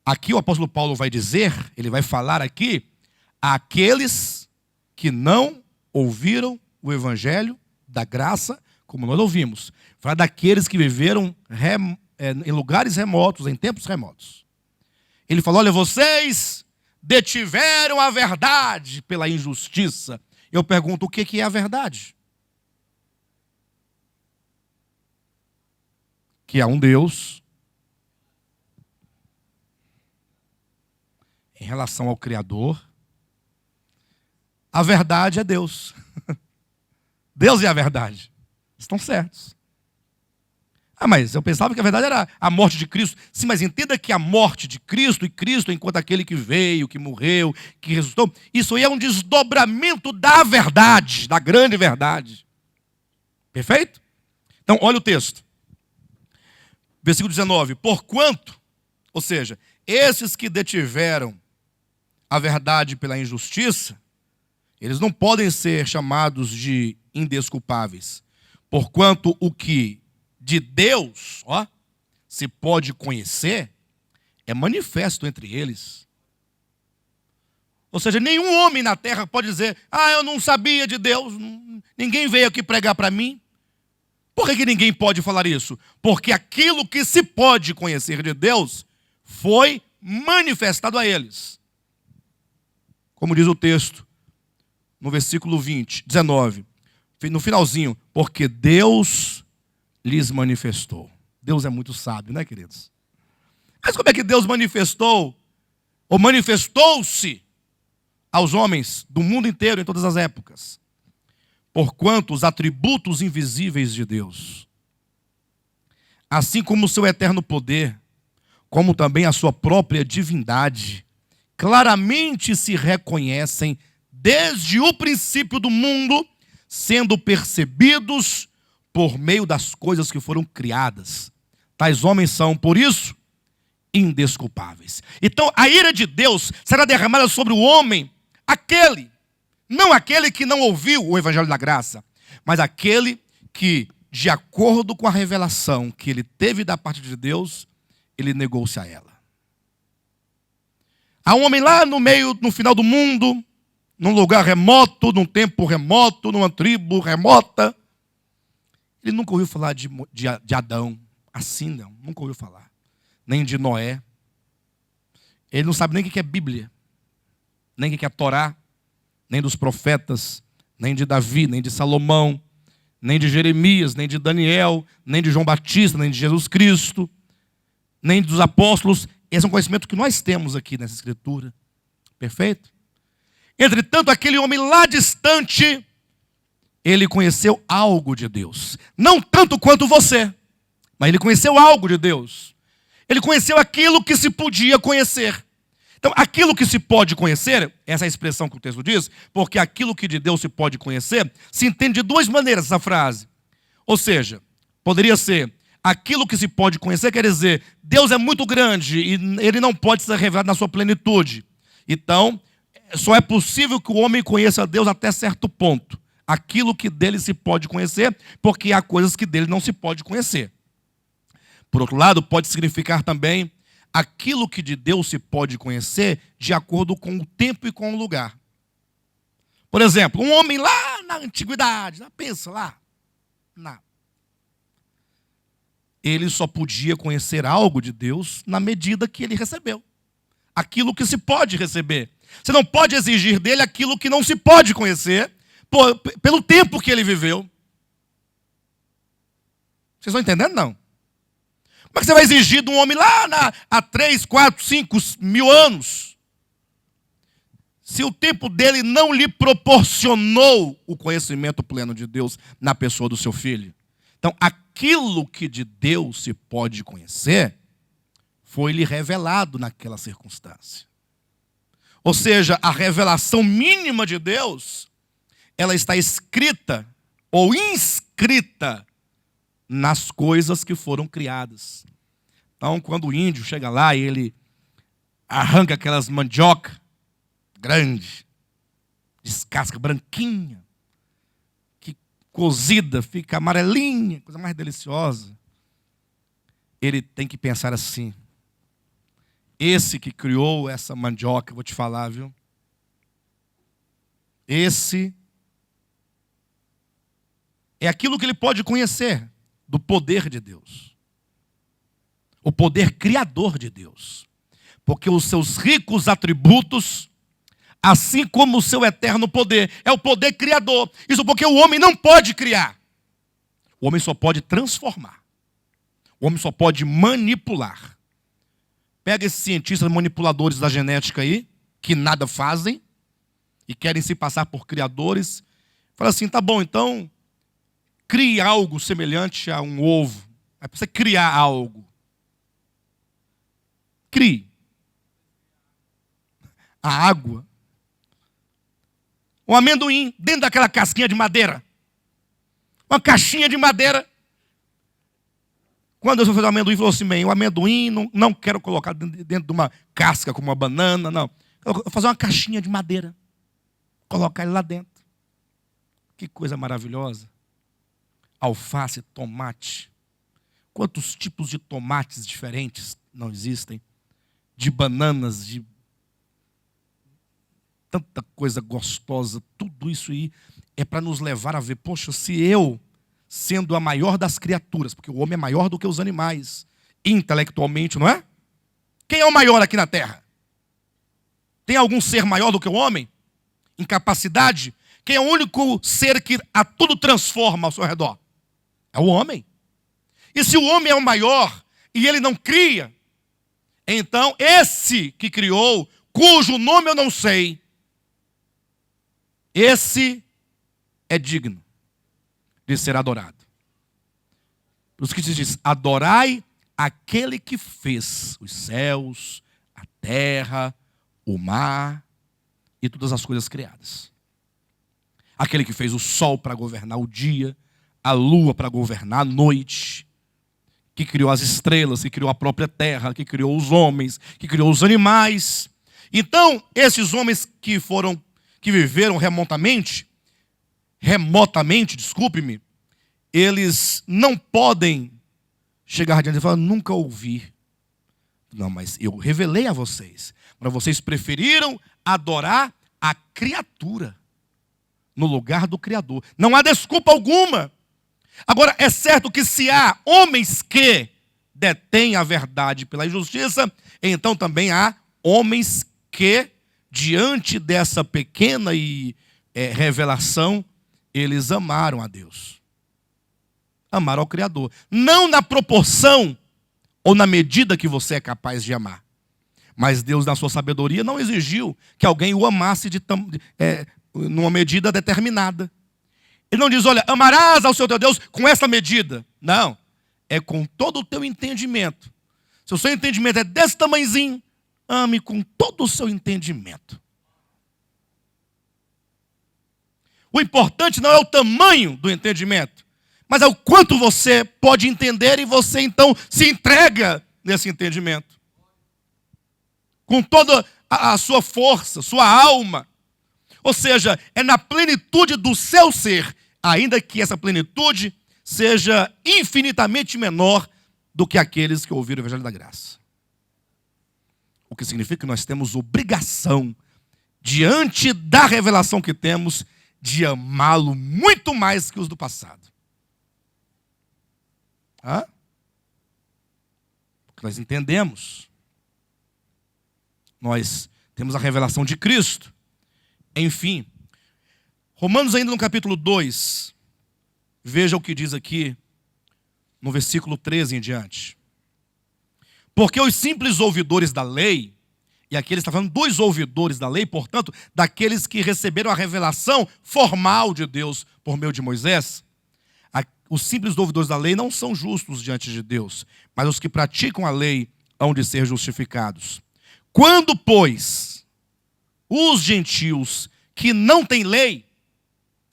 Aqui o apóstolo Paulo vai dizer, ele vai falar aqui, àqueles que não ouviram o evangelho da graça, como nós ouvimos. Fala daqueles que viveram em lugares remotos, em tempos remotos. Ele falou, olha, vocês detiveram a verdade pela injustiça. Eu pergunto, o que é a verdade? Que há um Deus em relação ao Criador. A verdade é Deus. Deus é a verdade. Estão certos. Ah, mas eu pensava que a verdade era a morte de Cristo. Sim, mas entenda que a morte de Cristo, e Cristo enquanto aquele que veio, que morreu, que ressuscitou, isso aí é um desdobramento da verdade, da grande verdade. Perfeito? Então, olha o texto. Versículo 19. Porquanto, ou seja, esses que detiveram a verdade pela injustiça, eles não podem ser chamados de indesculpáveis. Porquanto o que de Deus, se pode conhecer, é manifesto entre eles. Ou seja, nenhum homem na terra pode dizer, eu não sabia de Deus, ninguém veio aqui pregar para mim. Por que ninguém pode falar isso? Porque aquilo que se pode conhecer de Deus foi manifestado a eles. Como diz o texto, no versículo 19, no finalzinho, porque Deus lhes manifestou. Deus é muito sábio, né, queridos? Mas como é que Deus manifestou, ou manifestou-se aos homens do mundo inteiro, em todas as épocas? Porquanto os atributos invisíveis de Deus, assim como o seu eterno poder, como também a sua própria divindade, claramente se reconhecem desde o princípio do mundo, sendo percebidos por meio das coisas que foram criadas. Tais homens são, por isso, indesculpáveis. Então, a ira de Deus será derramada sobre o homem, não aquele que não ouviu o evangelho da graça, mas aquele que, de acordo com a revelação que ele teve da parte de Deus, ele negou-se a ela. Há um homem lá no final do mundo, num lugar remoto, num tempo remoto, numa tribo remota. Ele nunca ouviu falar de Adão, assim não, nunca ouviu falar. Nem de Noé. Ele não sabe nem o que é Bíblia, nem o que é Torá, nem dos profetas, nem de Davi, nem de Salomão, nem de Jeremias, nem de Daniel, nem de João Batista, nem de Jesus Cristo, nem dos apóstolos. Esse é um conhecimento que nós temos aqui nessa escritura. Perfeito? Entretanto, aquele homem lá distante, ele conheceu algo de Deus. Não tanto quanto você, mas ele conheceu algo de Deus. Ele conheceu aquilo que se podia conhecer. Então, aquilo que se pode conhecer, essa é a expressão que o texto diz, porque aquilo que de Deus se pode conhecer, se entende de duas maneiras essa frase. Ou seja, poderia ser, aquilo que se pode conhecer quer dizer, Deus é muito grande e ele não pode ser revelado na sua plenitude. Então, só é possível que o homem conheça a Deus até certo ponto. Aquilo que dele se pode conhecer, porque há coisas que dele não se pode conhecer. Por outro lado, pode significar também aquilo que de Deus se pode conhecer de acordo com o tempo e com o lugar. Por exemplo, um homem lá na antiguidade, pensa lá. Não. Ele só podia conhecer algo de Deus na medida que ele recebeu. Aquilo que se pode receber. Você não pode exigir dele aquilo que não se pode conhecer pelo tempo que ele viveu. Vocês estão entendendo, não? Como é que você vai exigir de um homem lá há 3, 4, 5 mil anos? Se o tempo dele não lhe proporcionou o conhecimento pleno de Deus na pessoa do seu filho. Então, aquilo que de Deus se pode conhecer, foi-lhe revelado naquela circunstância. Ou seja, a revelação mínima de Deus, ela está escrita ou inscrita nas coisas que foram criadas. Então, quando o índio chega lá e ele arranca aquelas mandioca grande, descasca branquinha, que cozida fica amarelinha, coisa mais deliciosa. Ele tem que pensar assim: esse que criou essa mandioca, vou te falar, viu? Esse é aquilo que ele pode conhecer do poder de Deus. O poder criador de Deus. Porque os seus ricos atributos, assim como o seu eterno poder, é o poder criador. Isso porque o homem não pode criar. O homem só pode transformar. O homem só pode manipular. Pega esses cientistas manipuladores da genética aí, que nada fazem, e querem se passar por criadores. Fala assim, tá bom, então, crie algo semelhante a um ovo. É para você criar algo. Crie. A água. Um amendoim dentro daquela casquinha de madeira. Uma caixinha de madeira. Quando Deus foi fazer o amendoim, falou assim, bem, o amendoim não quero colocar dentro de uma casca como uma banana, não. Eu vou fazer uma caixinha de madeira. Colocar ele lá dentro. Que coisa maravilhosa. Alface, tomate. Quantos tipos de tomates diferentes não existem? De bananas, de tanta coisa gostosa. Tudo isso aí é para nos levar a ver, poxa, se eu, sendo a maior das criaturas, porque o homem é maior do que os animais, intelectualmente, não é? Quem é o maior aqui na Terra? Tem algum ser maior do que o homem? Em capacidade? Quem é o único ser que a tudo transforma ao seu redor? É o homem. E se o homem é o maior e ele não cria, então esse que criou, cujo nome eu não sei, esse é digno de ser adorado. Por isso que se diz, adorai aquele que fez os céus, a terra, o mar e todas as coisas criadas. Aquele que fez o sol para governar o dia, a lua para governar a noite, que criou as estrelas, que criou a própria terra, que criou os homens, que criou os animais. Então, esses homens que viveram remotamente, desculpe-me, eles não podem chegar adiante e falar, nunca ouvi. Não, mas eu revelei a vocês. Mas vocês preferiram adorar a criatura no lugar do Criador. Não há desculpa alguma. Agora, é certo que se há homens que detêm a verdade pela injustiça, então também há homens que, diante dessa pequena revelação, eles amaram a Deus. Amaram ao Criador. Não na proporção ou na medida que você é capaz de amar. Mas Deus, na sua sabedoria, não exigiu que alguém o amasse numa medida determinada. Ele não diz, olha, amarás ao seu teu Deus com essa medida. Não, é com todo o teu entendimento. Se o seu entendimento é desse tamanhozinho, ame com todo o seu entendimento. O importante não é o tamanho do entendimento, mas é o quanto você pode entender e você então se entrega nesse entendimento. Com toda a sua força, sua alma. Ou seja, é na plenitude do seu ser, ainda que essa plenitude seja infinitamente menor do que aqueles que ouviram o Evangelho da Graça. O que significa que nós temos obrigação, diante da revelação que temos, de amá-lo muito mais que os do passado. Porque nós entendemos. Nós temos a revelação de Cristo. Enfim, Romanos ainda no capítulo 2, veja o que diz aqui, no versículo 13 em diante. Porque os simples ouvidores da lei, e aqui ele está falando dos ouvidores da lei, portanto, daqueles que receberam a revelação formal de Deus por meio de Moisés, os simples ouvidores da lei não são justos diante de Deus, mas os que praticam a lei hão de ser justificados. Quando, pois, os gentios que não têm lei,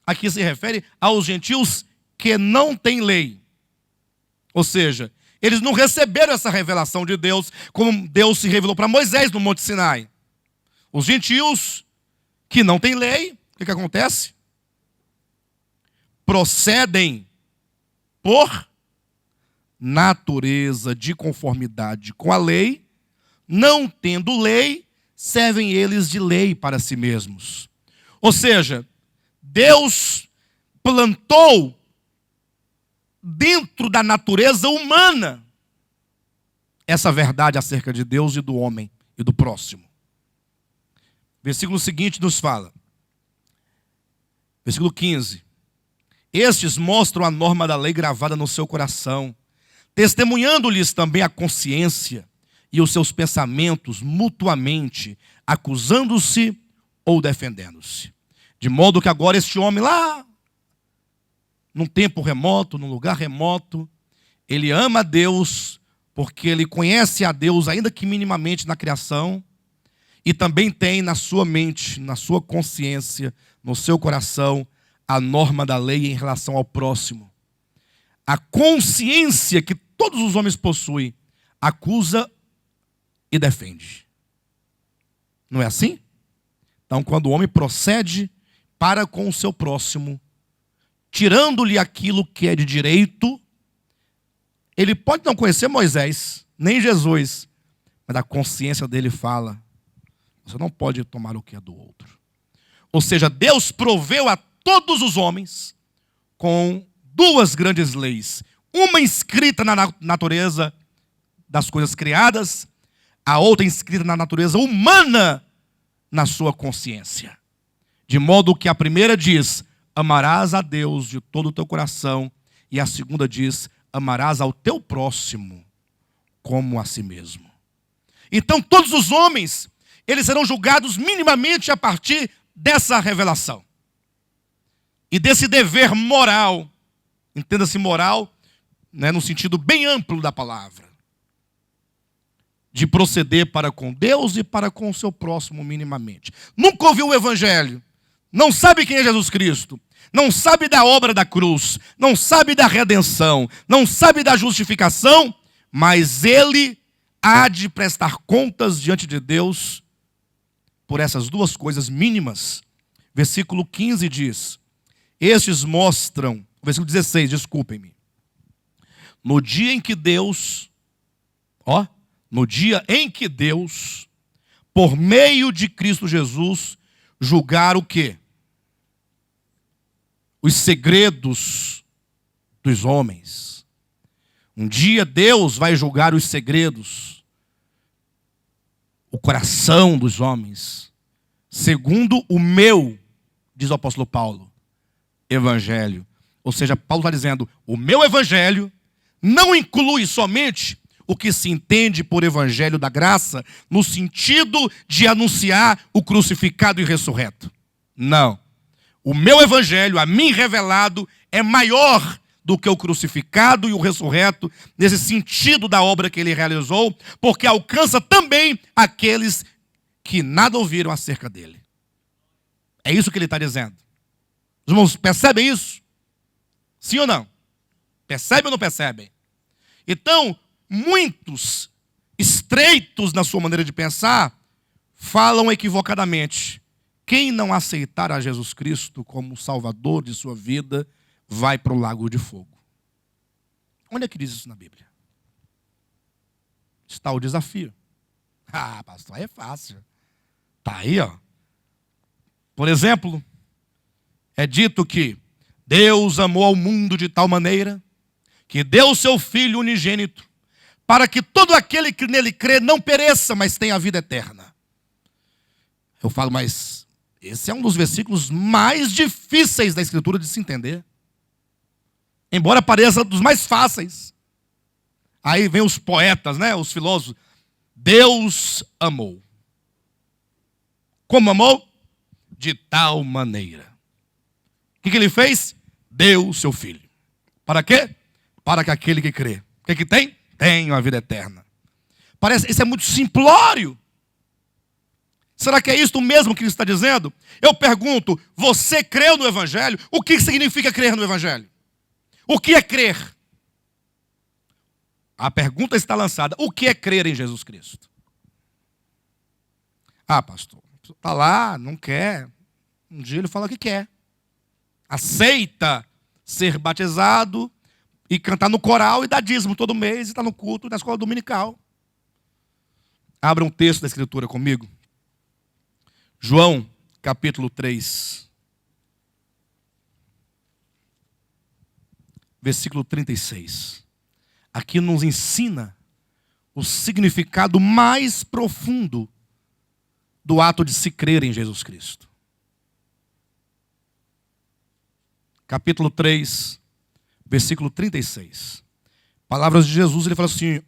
aqui se refere aos gentios que não têm lei, ou seja, eles não receberam essa revelação de Deus, como Deus se revelou para Moisés no Monte Sinai. Os gentios que não têm lei, o que acontece? Procedem por natureza de conformidade com a lei, não tendo lei, servem eles de lei para si mesmos. Ou seja, Deus plantou dentro da natureza humana essa verdade acerca de Deus e do homem e do próximo. Versículo seguinte nos fala, versículo 15: estes mostram a norma da lei gravada no seu coração, testemunhando-lhes também a consciência e os seus pensamentos mutuamente, acusando-se ou defendendo-se. De modo que agora este homem lá, num tempo remoto, num lugar remoto, ele ama a Deus, porque ele conhece a Deus, ainda que minimamente na criação, e também tem na sua mente, na sua consciência, no seu coração, a norma da lei em relação ao próximo. A consciência que todos os homens possuem, acusa e defende. Não é assim? Então, quando o homem procede para com o seu próximo, tirando-lhe aquilo que é de direito, ele pode não conhecer Moisés, nem Jesus, mas a consciência dele fala, você não pode tomar o que é do outro. Ou seja, Deus proveu a todos os homens com duas grandes leis. Uma inscrita na natureza das coisas criadas, a outra inscrita na natureza humana, na sua consciência. De modo que a primeira diz, amarás a Deus de todo o teu coração, e a segunda diz, amarás ao teu próximo como a si mesmo. Então todos os homens, eles serão julgados minimamente a partir dessa revelação. E desse dever moral, entenda-se moral, no sentido bem amplo da palavra, de proceder para com Deus e para com o seu próximo minimamente. Nunca ouviu o evangelho, não sabe quem é Jesus Cristo, não sabe da obra da cruz, não sabe da redenção, não sabe da justificação, mas ele há de prestar contas diante de Deus por essas duas coisas mínimas. Versículo 15 diz, estes mostram, versículo 16, desculpem-me, no dia em que Deus, por meio de Cristo Jesus, julgar o quê? Os segredos dos homens. Um dia Deus vai julgar os segredos, o coração dos homens, segundo o meu, diz o apóstolo Paulo, evangelho. Ou seja, Paulo está dizendo, o meu evangelho não inclui somente o que se entende por evangelho da graça, no sentido de anunciar o crucificado e ressurreto. Não. O meu evangelho, a mim revelado, é maior do que o crucificado e o ressurreto, nesse sentido da obra que ele realizou, porque alcança também aqueles que nada ouviram acerca dele. É isso que ele está dizendo. Os irmãos percebem isso? Sim ou não? Percebem ou não percebem? Então, muitos estreitos na sua maneira de pensar, falam equivocadamente. Quem não aceitar a Jesus Cristo como Salvador de sua vida, vai para o lago de fogo. Onde é que diz isso na Bíblia? Está o desafio. Ah, pastor, aí é fácil. Está aí, ó. Por exemplo, é dito que Deus amou ao mundo de tal maneira que deu o seu Filho unigênito, para que todo aquele que nele crê não pereça, mas tenha a vida eterna. Eu falo, mas esse é um dos versículos mais difíceis da Escritura de se entender. Embora pareça dos mais fáceis. Aí vem os poetas, né, os filósofos. Deus amou. Como amou? De tal maneira. O que ele fez? Deu o seu Filho. Para quê? Para que aquele que crê. O que tem? Tem a vida eterna. Parece, isso é muito simplório. Será que é isto mesmo que ele está dizendo? Eu pergunto, você creu no Evangelho? O que significa crer no Evangelho? O que é crer? A pergunta está lançada. O que é crer em Jesus Cristo? Ah, pastor, está lá, não quer. Um dia ele fala que quer. Aceita ser batizado e cantar no coral e dar dízimo todo mês e estar no culto na escola dominical. Abra um texto da Escritura comigo. João, capítulo 3. Versículo 36. Aqui nos ensina o significado mais profundo do ato de se crer em Jesus Cristo. Capítulo 3, versículo 36. Palavras de Jesus, ele fala assim: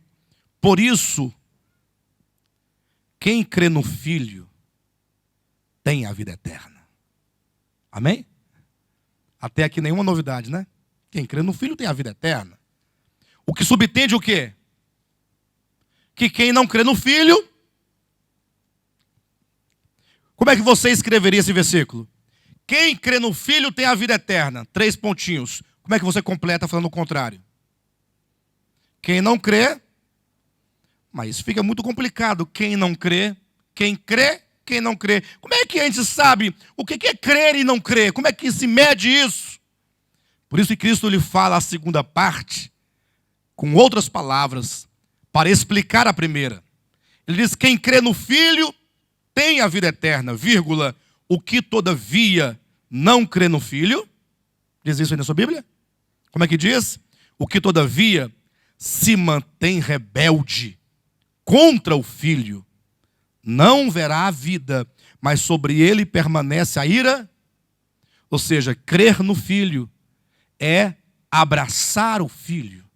por isso, quem crê no Filho tem a vida eterna. Amém? Até aqui nenhuma novidade, né? Quem crê no Filho tem a vida eterna. O que subtende o quê? Que quem não crê no Filho... Como é que você escreveria esse versículo? Quem crê no Filho tem a vida eterna. 3 pontinhos. Como é que você completa falando o contrário? Quem não crê... Mas fica muito complicado. Quem não crê... Quem crê... Quem não crê. Como é que a gente sabe o que é crer e não crer? Como é que se mede isso? Por isso que Cristo lhe fala a segunda parte, com outras palavras, para explicar a primeira. Ele diz, quem crê no Filho tem a vida eterna, vírgula, o que todavia não crê no Filho. Diz isso aí na sua Bíblia? Como é que diz? O que todavia se mantém rebelde contra o Filho, não verá a vida, mas sobre ele permanece a ira. Ou seja, crer no Filho é abraçar o Filho,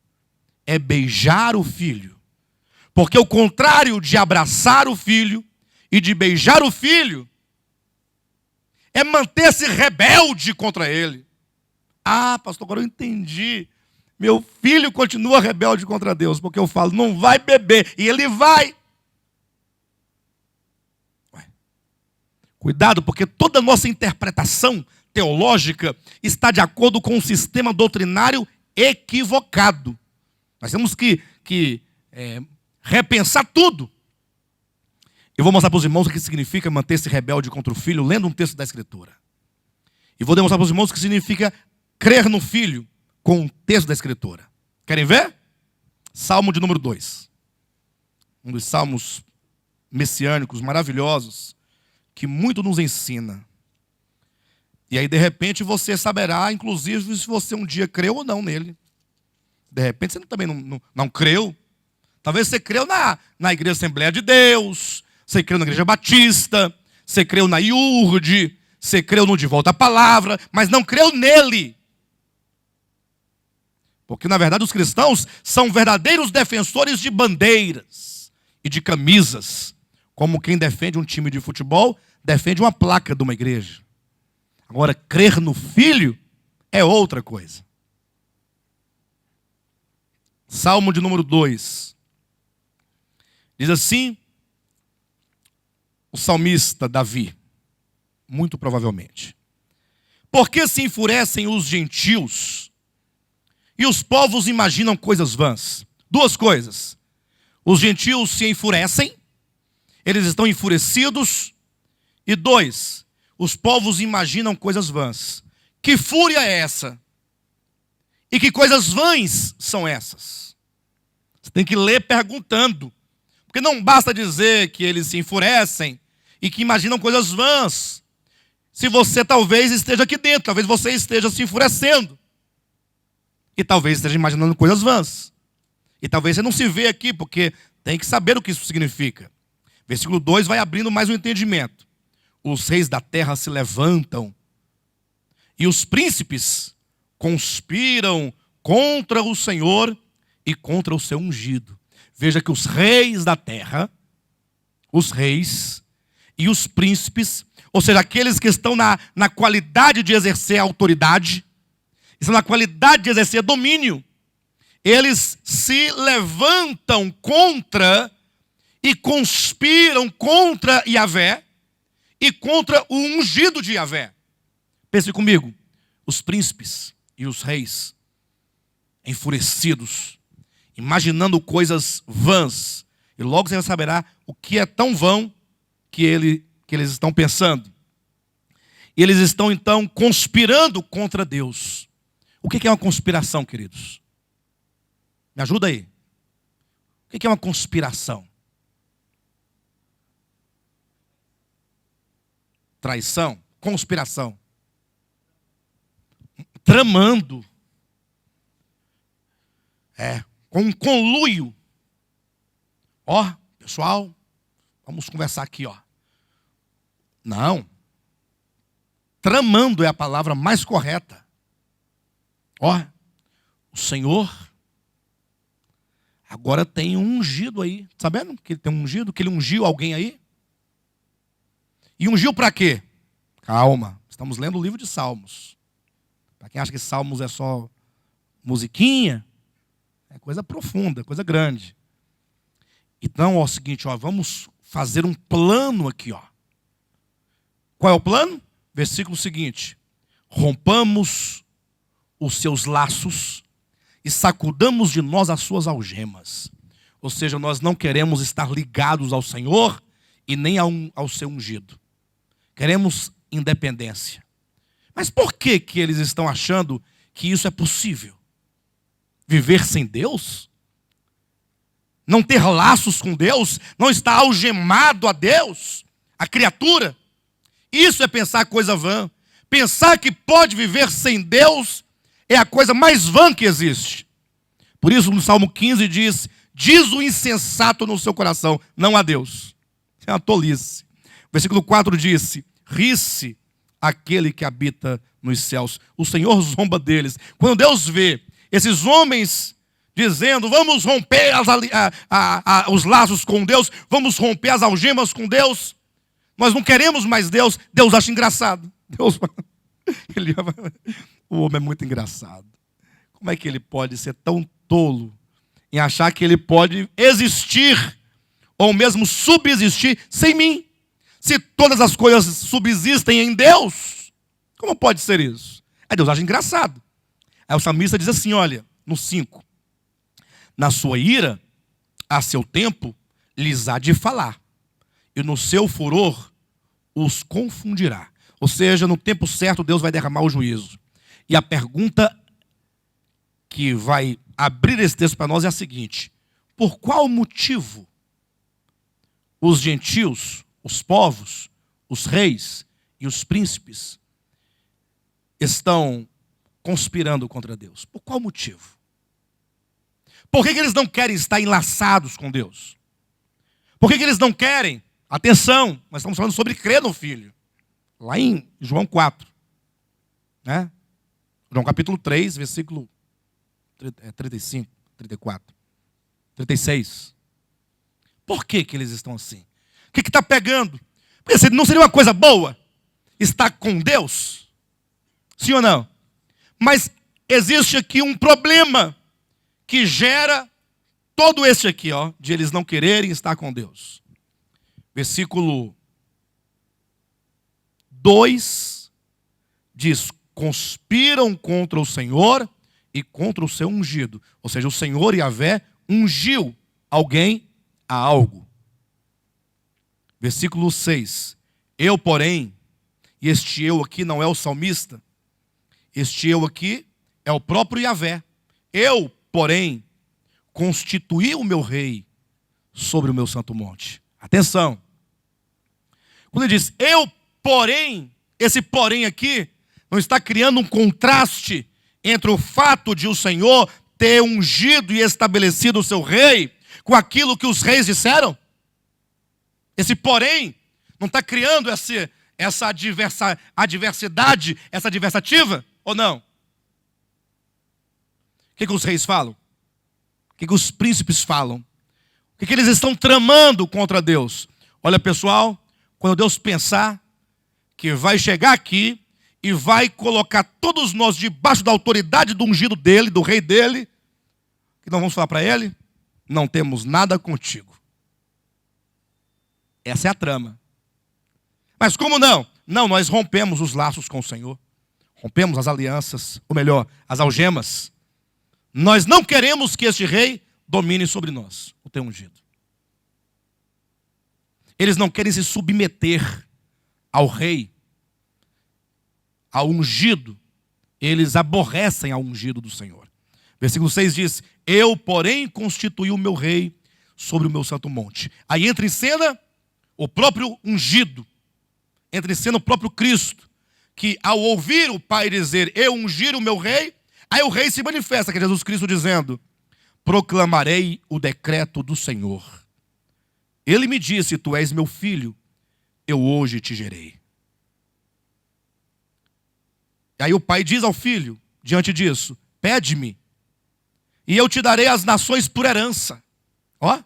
é beijar o Filho. Porque o contrário de abraçar o Filho e de beijar o Filho é manter-se rebelde contra ele. Ah, pastor, agora eu entendi. Meu filho continua rebelde contra Deus, porque eu falo, não vai beber, e ele vai. Cuidado, porque toda a nossa interpretação teológica está de acordo com um sistema doutrinário equivocado. Nós temos que repensar tudo. Eu vou mostrar para os irmãos o que significa manter-se rebelde contra o Filho, lendo um texto da Escritura. E vou demonstrar para os irmãos o que significa crer no Filho, com um texto da Escritura. Querem ver? Salmo de número 2. Um dos salmos messiânicos maravilhosos, que muito nos ensina. E aí, de repente, você saberá, inclusive, se você um dia creu ou não nele. De repente, você também não creu. Talvez você creu na Igreja Assembleia de Deus, você creu na Igreja Batista, você creu na IURD, você creu no De Volta à Palavra, mas não creu nele. Porque, na verdade, os cristãos são verdadeiros defensores de bandeiras e de camisas, como quem defende um time de futebol defende uma placa de uma igreja. Agora, crer no Filho é outra coisa. Salmo de número 2. Diz assim, o salmista Davi, muito provavelmente. Por que se enfurecem os gentios e os povos imaginam coisas vãs? 2 coisas. Os gentios se enfurecem, eles estão enfurecidos. E 2, os povos imaginam coisas vãs. Que fúria é essa? E que coisas vãs são essas? Você tem que ler perguntando. Porque não basta dizer que eles se enfurecem e que imaginam coisas vãs. se você talvez esteja aqui dentro, talvez você esteja se enfurecendo. E talvez esteja imaginando coisas vãs. E talvez você não se vê aqui, porque tem que saber o que isso significa. Versículo 2 vai abrindo mais um entendimento. Os reis da terra se levantam, e os príncipes conspiram contra o Senhor e contra o seu ungido. Veja que os reis da terra, os reis e os príncipes, ou seja, aqueles que estão na qualidade de exercer autoridade, estão na qualidade de exercer domínio, eles se levantam contra e conspiram contra Yahvé e contra o ungido de Yahvé. Pense comigo, os príncipes e os reis, enfurecidos, imaginando coisas vãs, e logo você saberá o que é tão vão que eles estão pensando. E eles estão então conspirando contra Deus. O que é uma conspiração, queridos? Me ajuda aí. O que é uma conspiração? Traição, conspiração. Tramando. Com um conluio. Ó, pessoal, vamos conversar aqui, ó. Não. Tramando é a palavra mais correta. Ó, o Senhor agora tem um ungido aí. Sabendo que ele tem um ungido? Que ele ungiu alguém aí? E ungiu para quê? Calma, estamos lendo o livro de Salmos. Para quem acha que Salmos é só musiquinha, é coisa profunda, coisa grande. Então, ó, é o seguinte, ó, vamos fazer um plano aqui, ó. Qual é o plano? Versículo seguinte: rompamos os seus laços e sacudamos de nós as suas algemas. Ou seja, nós não queremos estar ligados ao Senhor e nem ao seu ungido. Queremos independência. Mas por que eles estão achando que isso é possível? Viver sem Deus? Não ter laços com Deus? Não estar algemado a Deus? A criatura? Isso é pensar coisa vã. Pensar que pode viver sem Deus é a coisa mais vã que existe. Por isso no Salmo 15 diz o insensato no seu coração, não há Deus. É uma tolice. Versículo 4 disse: ri-se aquele que habita nos céus. O Senhor zomba deles. Quando Deus vê esses homens dizendo, vamos romper os laços com Deus, vamos romper as algemas com Deus, nós não queremos mais Deus, Deus acha engraçado. O homem é muito engraçado. Como é que ele pode ser tão tolo em achar que ele pode existir ou mesmo subsistir sem mim? Se todas as coisas subsistem em Deus, como pode ser isso? Aí Deus acha engraçado. Aí o salmista diz assim, olha, no 5. Na sua ira, a seu tempo, lhes há de falar. E no seu furor, os confundirá. Ou seja, no tempo certo, Deus vai derramar o juízo. E a pergunta que vai abrir esse texto para nós é a seguinte: por qual motivo os gentios, os povos, os reis e os príncipes estão conspirando contra Deus? Por qual motivo? Por que eles não querem estar enlaçados com Deus? Por que eles não querem? Atenção, nós estamos falando sobre crer no Filho. Lá em João 4. Né? João capítulo 3, versículo 35, 34, 36. Por que eles estão assim? O que está pegando? Porque não seria uma coisa boa estar com Deus? Sim ou não? Mas existe aqui um problema que gera todo esse aqui, ó, de eles não quererem estar com Deus. Versículo 2 diz: conspiram contra o Senhor e contra o seu ungido. Ou seja, o Senhor Yahvé ungiu alguém a algo. Versículo 6. Eu, porém, e este eu aqui não é o salmista, este eu aqui é o próprio Yahvé. Eu, porém, constituí o meu rei sobre o meu santo monte. Atenção. Quando ele diz, eu, porém, esse porém aqui não está criando um contraste entre o fato de o Senhor ter ungido e estabelecido o seu rei com aquilo que os reis disseram? Esse porém não está criando essa adversidade, essa adversativa, ou não? O que os reis falam? O que os príncipes falam? O que eles estão tramando contra Deus? Olha, pessoal, quando Deus pensar que vai chegar aqui e vai colocar todos nós debaixo da autoridade do ungido dele, do rei dele, que nós vamos falar para ele? Não temos nada contigo. Essa é a trama. Mas como não? Não, nós rompemos os laços com o Senhor. Rompemos as alianças, ou melhor, as algemas. Nós não queremos que este rei domine sobre nós, o teu ungido. Eles não querem se submeter ao rei, ao ungido. Eles aborrecem ao ungido do Senhor. Versículo 6 diz: eu, porém, constituí o meu rei sobre o meu santo monte. Aí entra em cena o próprio ungido. Entra em cena o próprio Cristo, que ao ouvir o Pai dizer, eu ungir o meu rei, aí o rei se manifesta, que é Jesus Cristo dizendo, proclamarei o decreto do Senhor. Ele me disse, tu és meu filho, eu hoje te gerei. E aí o pai diz ao filho, diante disso, pede-me, e eu te darei as nações por herança. Ó.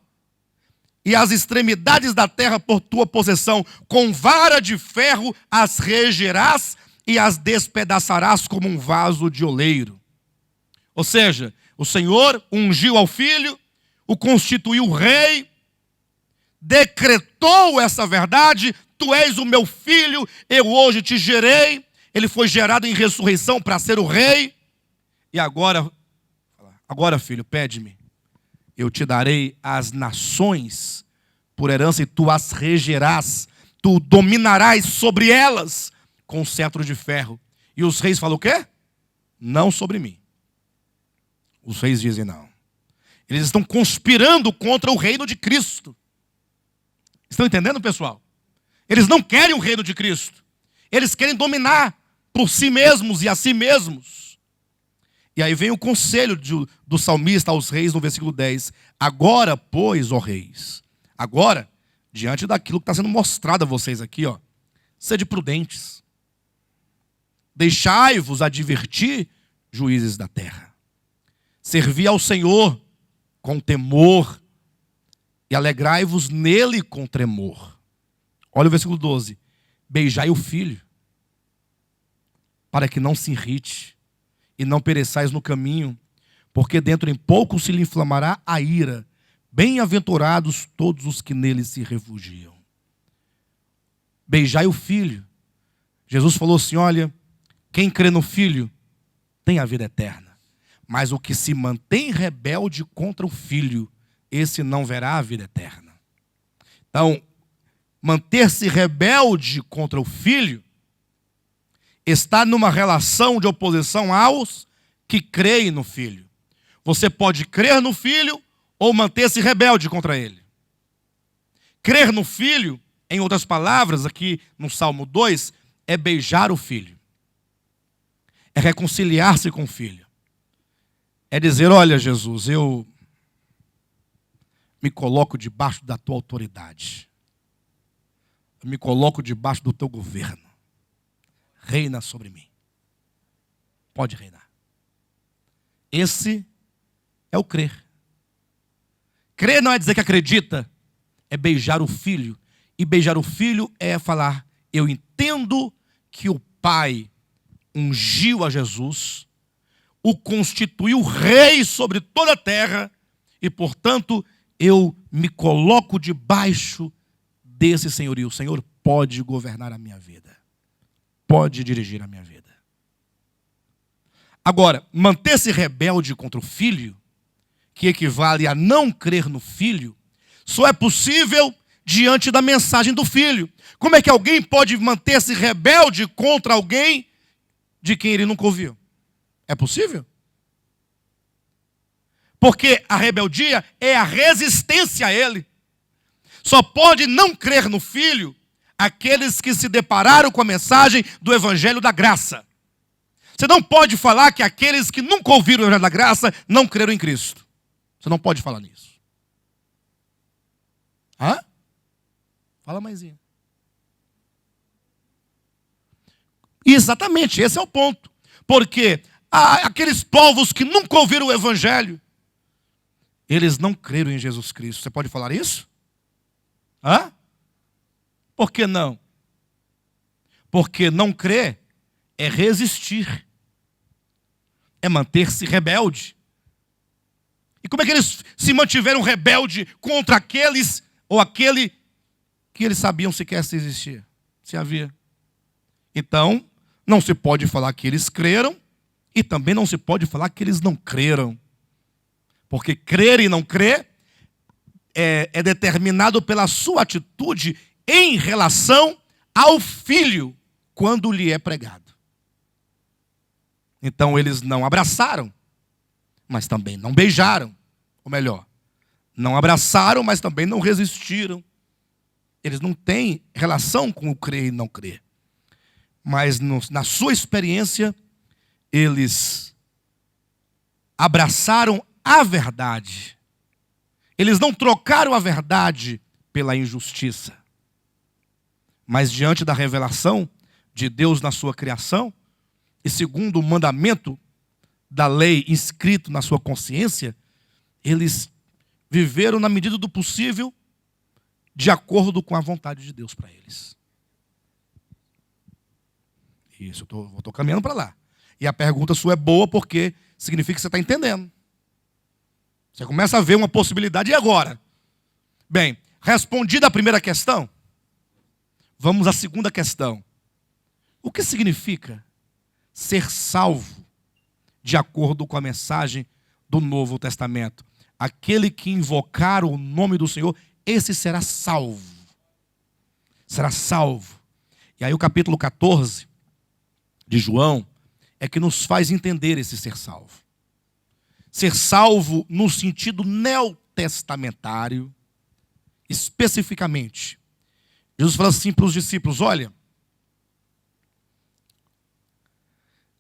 E as extremidades da terra por tua possessão, com vara de ferro as regerás e as despedaçarás como um vaso de oleiro. Ou seja, o Senhor ungiu ao filho, o constituiu rei, decretou essa verdade, tu és o meu filho, eu hoje te gerei. Ele foi gerado em ressurreição para ser o rei. E agora filho, pede-me. Eu te darei as nações por herança e tu as regerás. Tu dominarás sobre elas com cetro de ferro. E os reis falam o quê? Não sobre mim. Os reis dizem não. Eles estão conspirando contra o reino de Cristo. Estão entendendo, pessoal? Eles não querem o reino de Cristo. Eles querem dominar por si mesmos e a si mesmos. E aí vem o conselho do salmista aos reis no versículo 10. Agora, pois, ó reis, agora, diante daquilo que está sendo mostrado a vocês aqui, ó, sede prudentes. Deixai-vos advertir, juízes da terra. Servi ao Senhor com temor e alegrai-vos nele com tremor. Olha o versículo 12. Beijai o filho, para que não se irrite e não pereçais no caminho, porque dentro em pouco se lhe inflamará a ira. Bem-aventurados todos os que nele se refugiam. Beijai o filho. Jesus falou assim, olha, quem crê no filho tem a vida eterna. Mas o que se mantém rebelde contra o filho, esse não verá a vida eterna. Então, manter-se rebelde contra o filho está numa relação de oposição aos que creem no filho. Você pode crer no filho ou manter-se rebelde contra ele. Crer no filho, em outras palavras, aqui no Salmo 2, é beijar o filho. É reconciliar-se com o filho. É dizer, olha Jesus, eu me coloco debaixo da tua autoridade. Eu me coloco debaixo do teu governo. Reina sobre mim. Pode reinar. Esse é o crer. Crer não é dizer que acredita, é beijar o filho. E beijar o filho é falar, eu entendo que o Pai ungiu a Jesus, o constituiu rei sobre toda a terra, e portanto eu me coloco debaixo desse senhorio. O Senhor pode governar a minha vida. Pode dirigir a minha vida. Agora, manter-se rebelde contra o filho, que equivale a não crer no filho, só é possível diante da mensagem do filho. Como é que alguém pode manter-se rebelde contra alguém de quem ele nunca ouviu? É possível? Porque a rebeldia é a resistência a ele. Só pode não crer no filho aqueles que se depararam com a mensagem do Evangelho da Graça. Você não pode falar que aqueles que nunca ouviram o Evangelho da Graça não creram em Cristo. Você não pode falar nisso. Hã? Fala maisinha. Exatamente, esse é o ponto. Porque aqueles povos que nunca ouviram o Evangelho, eles não creram em Jesus Cristo. Você pode falar isso? Hã? Por que não? Porque não crer é resistir. É manter-se rebelde. E como é que eles se mantiveram rebelde contra aqueles ou aquele que eles sabiam sequer se existia, se havia? Então, não se pode falar que eles creram e também não se pode falar que eles não creram. Porque crer e não crer é determinado pela sua atitude em relação ao Filho quando lhe é pregado. Então eles não abraçaram, mas também não beijaram. Ou melhor, não abraçaram, mas também não resistiram. Eles não têm relação com o crer e não crer. Mas na sua experiência, eles abraçaram a verdade. Eles não trocaram a verdade pela injustiça. Mas diante da revelação de Deus na sua criação, e segundo o mandamento da lei inscrito na sua consciência, eles viveram na medida do possível de acordo com a vontade de Deus para eles. Isso, eu estou caminhando para lá. E a pergunta sua é boa porque significa que você está entendendo. Você começa a ver uma possibilidade. E agora? Bem, respondida a primeira questão, vamos à segunda questão. O que significa ser salvo de acordo com a mensagem do Novo Testamento? Aquele que invocar o nome do Senhor, esse será salvo. Será salvo. E aí o capítulo 14 de João é que nos faz entender esse ser salvo. Ser salvo no sentido neotestamentário, especificamente. Jesus fala assim para os discípulos: olha,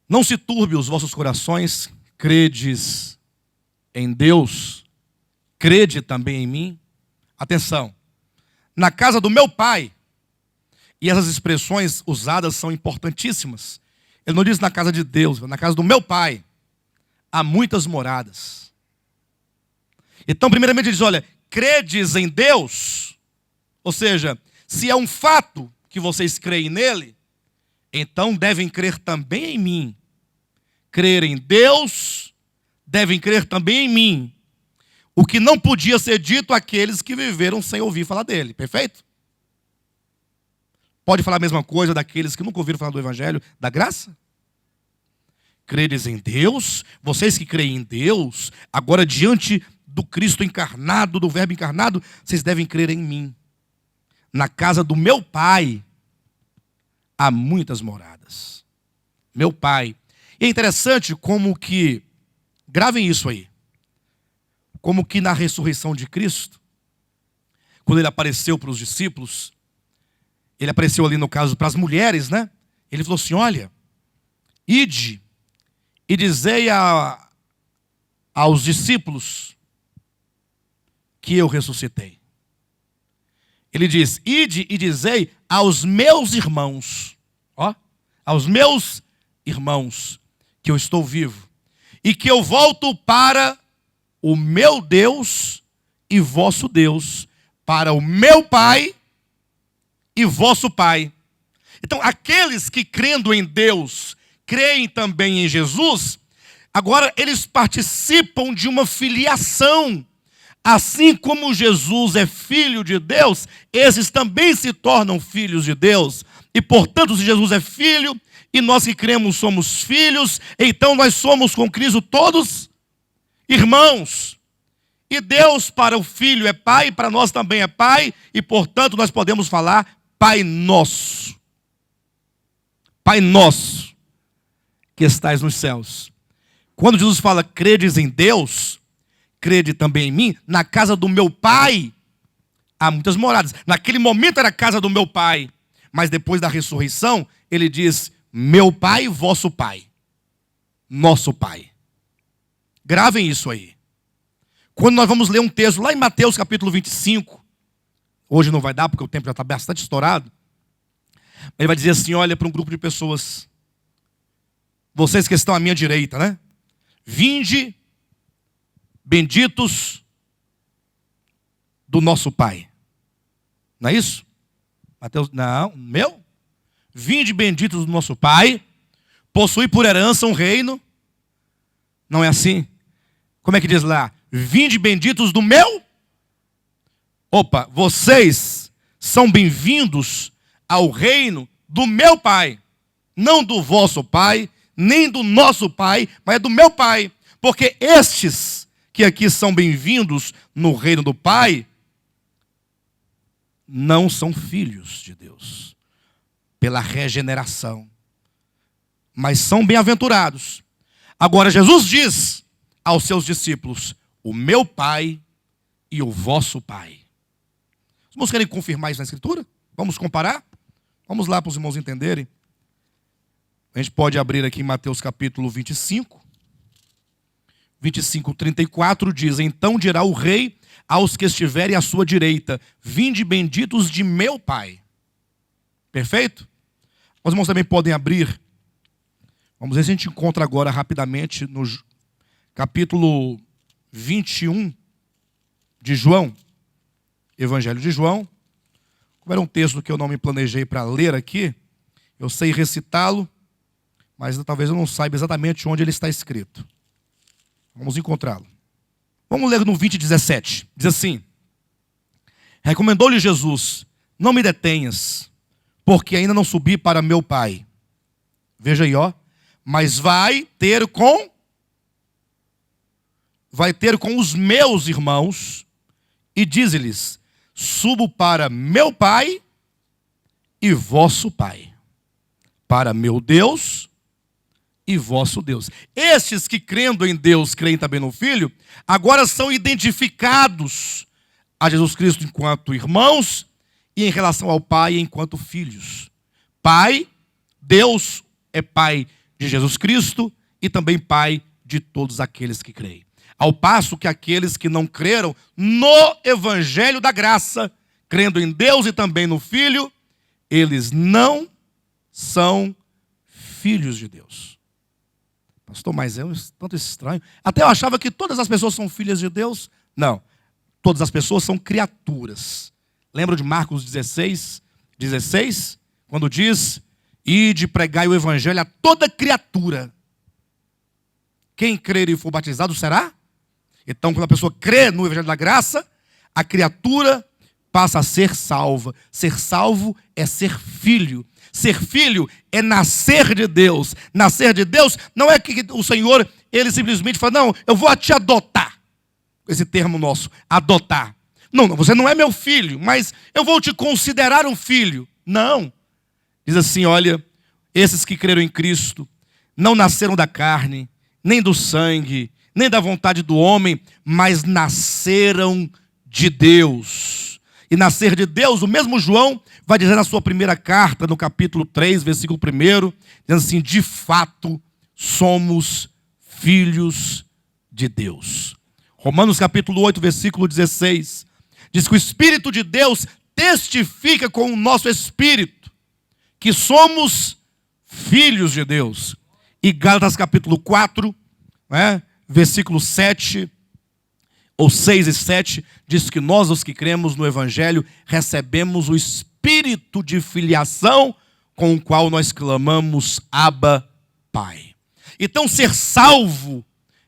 não se turbe os vossos corações, credes em Deus, crede também em mim. Atenção, na casa do meu Pai, e essas expressões usadas são importantíssimas. Ele não diz na casa de Deus, na casa do meu Pai há muitas moradas. Então, primeiramente ele diz, olha, credes em Deus, ou seja, se é um fato que vocês creem nele, então devem crer também em mim. Crer em Deus, devem crer também em mim. O que não podia ser dito àqueles que viveram sem ouvir falar dele, perfeito? Pode falar a mesma coisa daqueles que nunca ouviram falar do Evangelho da graça? Credes em Deus, vocês que creem em Deus, agora diante do Cristo encarnado, do Verbo encarnado, vocês devem crer em mim. Na casa do meu Pai há muitas moradas. Meu Pai. E é interessante como que, gravem isso aí, como que na ressurreição de Cristo, quando ele apareceu para os discípulos, ele apareceu ali no caso para as mulheres, né? Ele falou assim, olha, ide e dizei aos discípulos que eu ressuscitei. Ele diz, ide e dizei aos meus irmãos, aos meus irmãos, que eu estou vivo, e que eu volto para o meu Deus e vosso Deus, para o meu Pai e vosso Pai. Então, aqueles que crendo em Deus, creem também em Jesus, agora eles participam de uma filiação. Assim como Jesus é filho de Deus, esses também se tornam filhos de Deus. E portanto, se Jesus é filho, e nós que cremos somos filhos, então nós somos com Cristo todos irmãos. E Deus para o Filho é Pai, para nós também é Pai, e portanto nós podemos falar Pai Nosso. Pai Nosso, que estais nos céus. Quando Jesus fala, credes em Deus, crede também em mim, na casa do meu Pai há muitas moradas. Naquele momento era a casa do meu Pai. mas depois da ressurreição, ele diz: meu Pai, vosso Pai, nosso Pai. Gravem isso aí. Quando nós vamos ler um texto lá em Mateus capítulo 25, hoje não vai dar porque o tempo já está bastante estourado, ele vai dizer assim, olha para um grupo de pessoas, vocês que estão à minha direita, né? Vinde, benditos do nosso Pai. Não é isso? Mateus, não, meu? Vinde, benditos do nosso Pai, possui por herança um reino. Não é assim? Como é que diz lá? Vinde, benditos do meu? Opa, vocês são bem-vindos ao reino do meu Pai. Não do vosso Pai, nem do nosso Pai, mas do meu Pai. Porque estes que aqui são bem-vindos no reino do Pai, não são filhos de Deus, pela regeneração, mas são bem-aventurados. Agora Jesus diz aos seus discípulos: o meu Pai e o vosso Pai. Os irmãos querem confirmar isso na Escritura? Vamos comparar? Vamos lá para os irmãos entenderem. A gente pode abrir aqui em Mateus capítulo 25. 25:34 diz: então dirá o rei aos que estiverem à sua direita: vinde benditos de meu Pai. Perfeito? Os irmãos também podem abrir. Vamos ver se a gente encontra agora rapidamente no capítulo 21 de João. Evangelho de João. Como era um texto que eu não me planejei para ler aqui, eu sei recitá-lo, mas talvez eu não saiba exatamente onde ele está escrito. Vamos encontrá-lo. Vamos ler no 20:17. Diz assim: recomendou-lhe Jesus: não me detenhas, porque ainda não subi para meu Pai. Veja aí, ó. Mas vai ter com os meus irmãos, e diz-lhes: subo para meu Pai e vosso Pai, para meu Deus e vosso Deus. Estes que crendo em Deus, creem também no Filho, agora são identificados a Jesus Cristo enquanto irmãos e em relação ao Pai enquanto filhos. Pai, Deus é Pai de Jesus Cristo e também Pai de todos aqueles que creem. Ao passo que aqueles que não creram no Evangelho da Graça, crendo em Deus e também no Filho, eles não são filhos de Deus. Pastor, mas é tanto estranho. Até eu achava que todas as pessoas são filhas de Deus. Não, todas as pessoas são criaturas. Lembra de Marcos 16, quando diz: ide pregai o Evangelho a toda criatura. Quem crer e for batizado será? Então, quando a pessoa crê no Evangelho da Graça, a criatura passa a ser salva. Ser salvo é ser filho. Ser filho é nascer de Deus. Nascer de Deus não é que o Senhor, ele simplesmente fala: não, eu vou te adotar. Esse termo nosso, adotar. Não, você não é meu filho, mas eu vou te considerar um filho. Não. Diz assim, olha, esses que creram em Cristo não nasceram da carne, nem do sangue, nem da vontade do homem, mas nasceram de Deus. E nascer de Deus, o mesmo João vai dizer na sua primeira carta, no capítulo 3, versículo 1, dizendo assim: de fato, somos filhos de Deus. Romanos capítulo 8, versículo 16, diz que o Espírito de Deus testifica com o nosso espírito que somos filhos de Deus. E Gálatas capítulo 4, versículo 7, ou 6 e 7, diz que nós, os que cremos no Evangelho, recebemos o Espírito de filiação, com o qual nós clamamos: Abba, Pai. Então, ser salvo,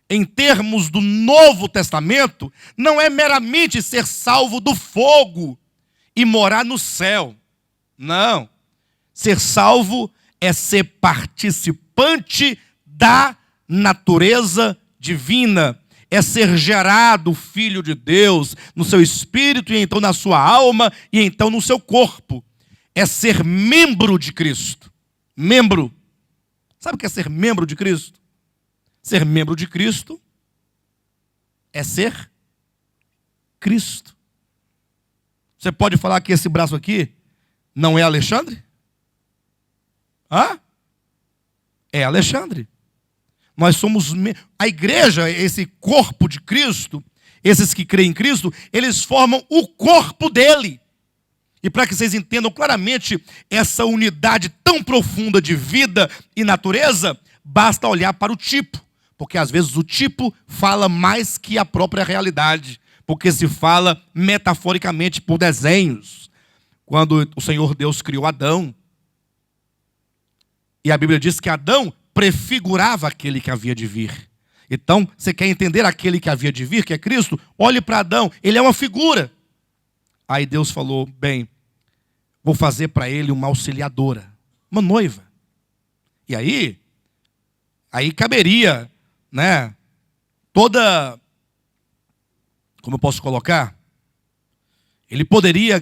em termos do Novo Testamento, não é meramente ser salvo do fogo e morar no céu. Não. Ser salvo é ser participante da natureza divina. É ser gerado filho de Deus no seu espírito, e então na sua alma, e então no seu corpo. É ser membro de Cristo. Membro. Sabe o que é ser membro de Cristo? Ser membro de Cristo é ser Cristo. Você pode falar que esse braço aqui não é Alexandre? Hã? É Alexandre. Nós somos... A igreja, esse corpo de Cristo, esses que creem em Cristo, eles formam o corpo dele. E para que vocês entendam claramente essa unidade tão profunda de vida e natureza, basta olhar para o tipo. Porque às vezes o tipo fala mais que a própria realidade. Porque se fala metaforicamente por desenhos. Quando o Senhor Deus criou Adão, e a Bíblia diz que Adão prefigurava aquele que havia de vir. Então, você quer entender aquele que havia de vir, que é Cristo? Olhe para Adão, ele é uma figura. Aí Deus falou, bem, vou fazer para ele uma auxiliadora, uma noiva. E aí caberia, né, toda, como eu posso colocar? Ele poderia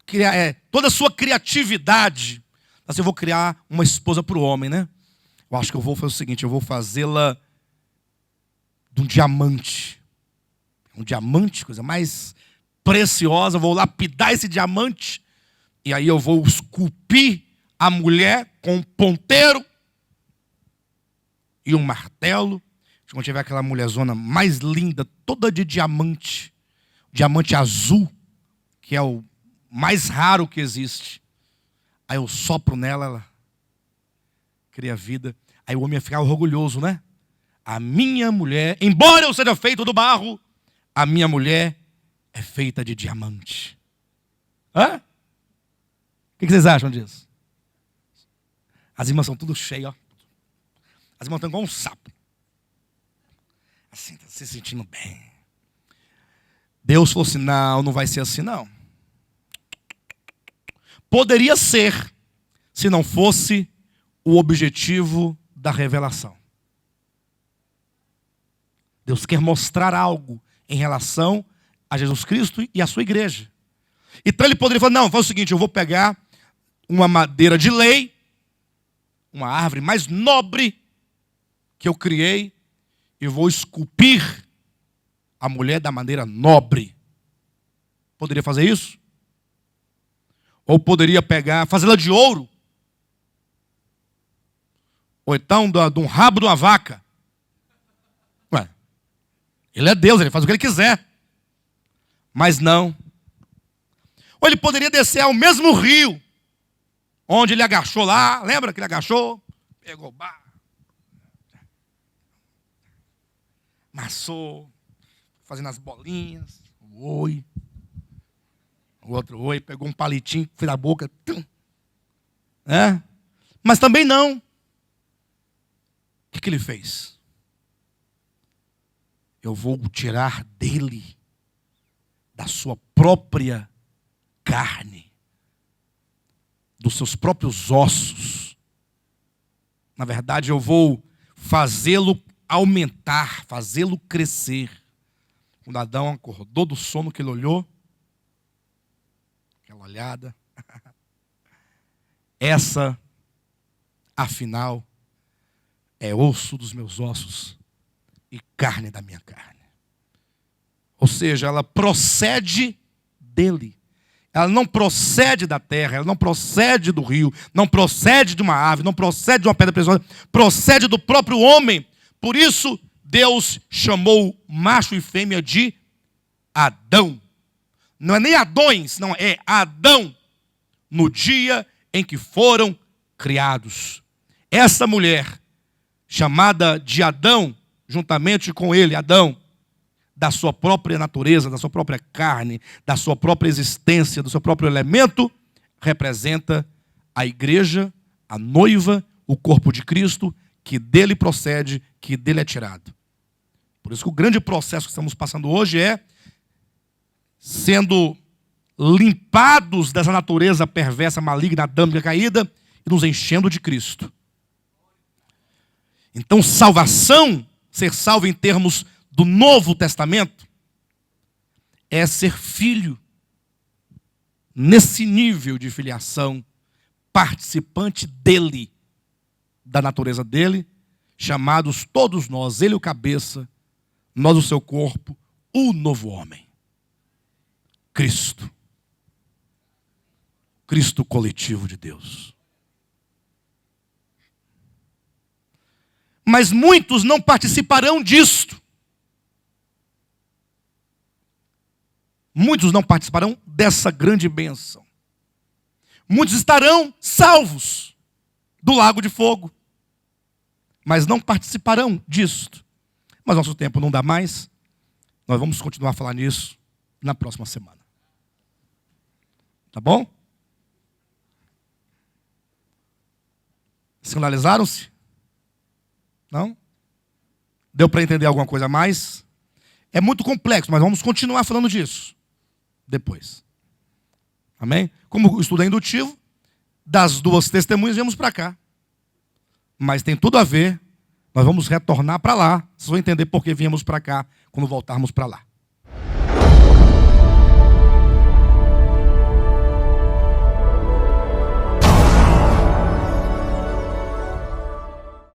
criar toda a sua criatividade. Assim, eu vou criar uma esposa para o homem, né? Eu acho que eu vou fazer o seguinte, eu vou fazê-la de um diamante. Um diamante, coisa mais preciosa, eu vou lapidar esse diamante, e aí eu vou esculpir a mulher com um ponteiro e um martelo. Quando tiver aquela mulherzona mais linda, toda de diamante, diamante azul, que é o mais raro que existe. Aí eu sopro nela, ela cria vida. Aí o homem ia ficar orgulhoso, né? A minha mulher, embora eu seja feito do barro, a minha mulher é feita de diamante. Hã? O que vocês acham disso? As irmãs são tudo cheias, ó. As irmãs estão igual um sapo. Assim, tá se sentindo bem. Deus falou assim, não vai ser assim não. Poderia ser, se não fosse o objetivo da revelação. Deus quer mostrar algo em relação a Jesus Cristo e a sua igreja. Então ele poderia falar, não, faz o seguinte, eu vou pegar uma madeira de lei, uma árvore mais nobre que eu criei, e vou esculpir a mulher da maneira nobre. Poderia fazer isso? Ou poderia pegar, fazê-la de ouro. Ou então de um rabo de uma vaca. Ué, ele é Deus, ele faz o que ele quiser. Mas não. Ou ele poderia descer ao mesmo rio, onde ele agachou lá. Lembra que ele agachou? Pegou o barro. Amassou. Fazendo as bolinhas. O oi. O outro oi. Pegou um palitinho, fez a boca. Mas também não. O que ele fez? Eu vou tirar dele, da sua própria carne, dos seus próprios ossos. Na verdade, eu vou fazê-lo aumentar, fazê-lo crescer. Quando Adão acordou do sono que ele olhou, aquela olhada, essa, afinal, é osso dos meus ossos e carne da minha carne. Ou seja, ela procede dele. Ela não procede da terra, ela não procede do rio, não procede de uma ave, não procede de uma pedra preciosa, procede do próprio homem. Por isso, Deus chamou macho e fêmea de Adão. Não é nem Adões, não, é Adão, no dia em que foram criados. Essa mulher, chamada de Adão, juntamente com ele, Adão, da sua própria natureza, da sua própria carne, da sua própria existência, do seu próprio elemento, representa a igreja, a noiva, o corpo de Cristo, que dele procede, que dele é tirado. Por isso que o grande processo que estamos passando hoje é sendo limpados dessa natureza perversa, maligna, adâmica, caída, e nos enchendo de Cristo. Então, salvação, ser salvo em termos do Novo Testamento, é ser filho, nesse nível de filiação, participante dele, da natureza dele, chamados todos nós, ele o cabeça, nós o seu corpo, o novo homem. Cristo. Cristo coletivo de Deus. Mas muitos não participarão disto. Muitos não participarão dessa grande bênção. Muitos estarão salvos do lago de fogo, mas não participarão disto. Mas nosso tempo não dá mais. Nós vamos continuar a falar nisso na próxima semana. Tá bom? Sinalizaram-se? Não? Deu para entender alguma coisa a mais? É muito complexo, mas vamos continuar falando disso depois. Amém? Como o estudo é indutivo, das duas testemunhas viemos para cá. Mas tem tudo a ver. Nós vamos retornar para lá. Vocês vão entender por que viemos para cá quando voltarmos para lá.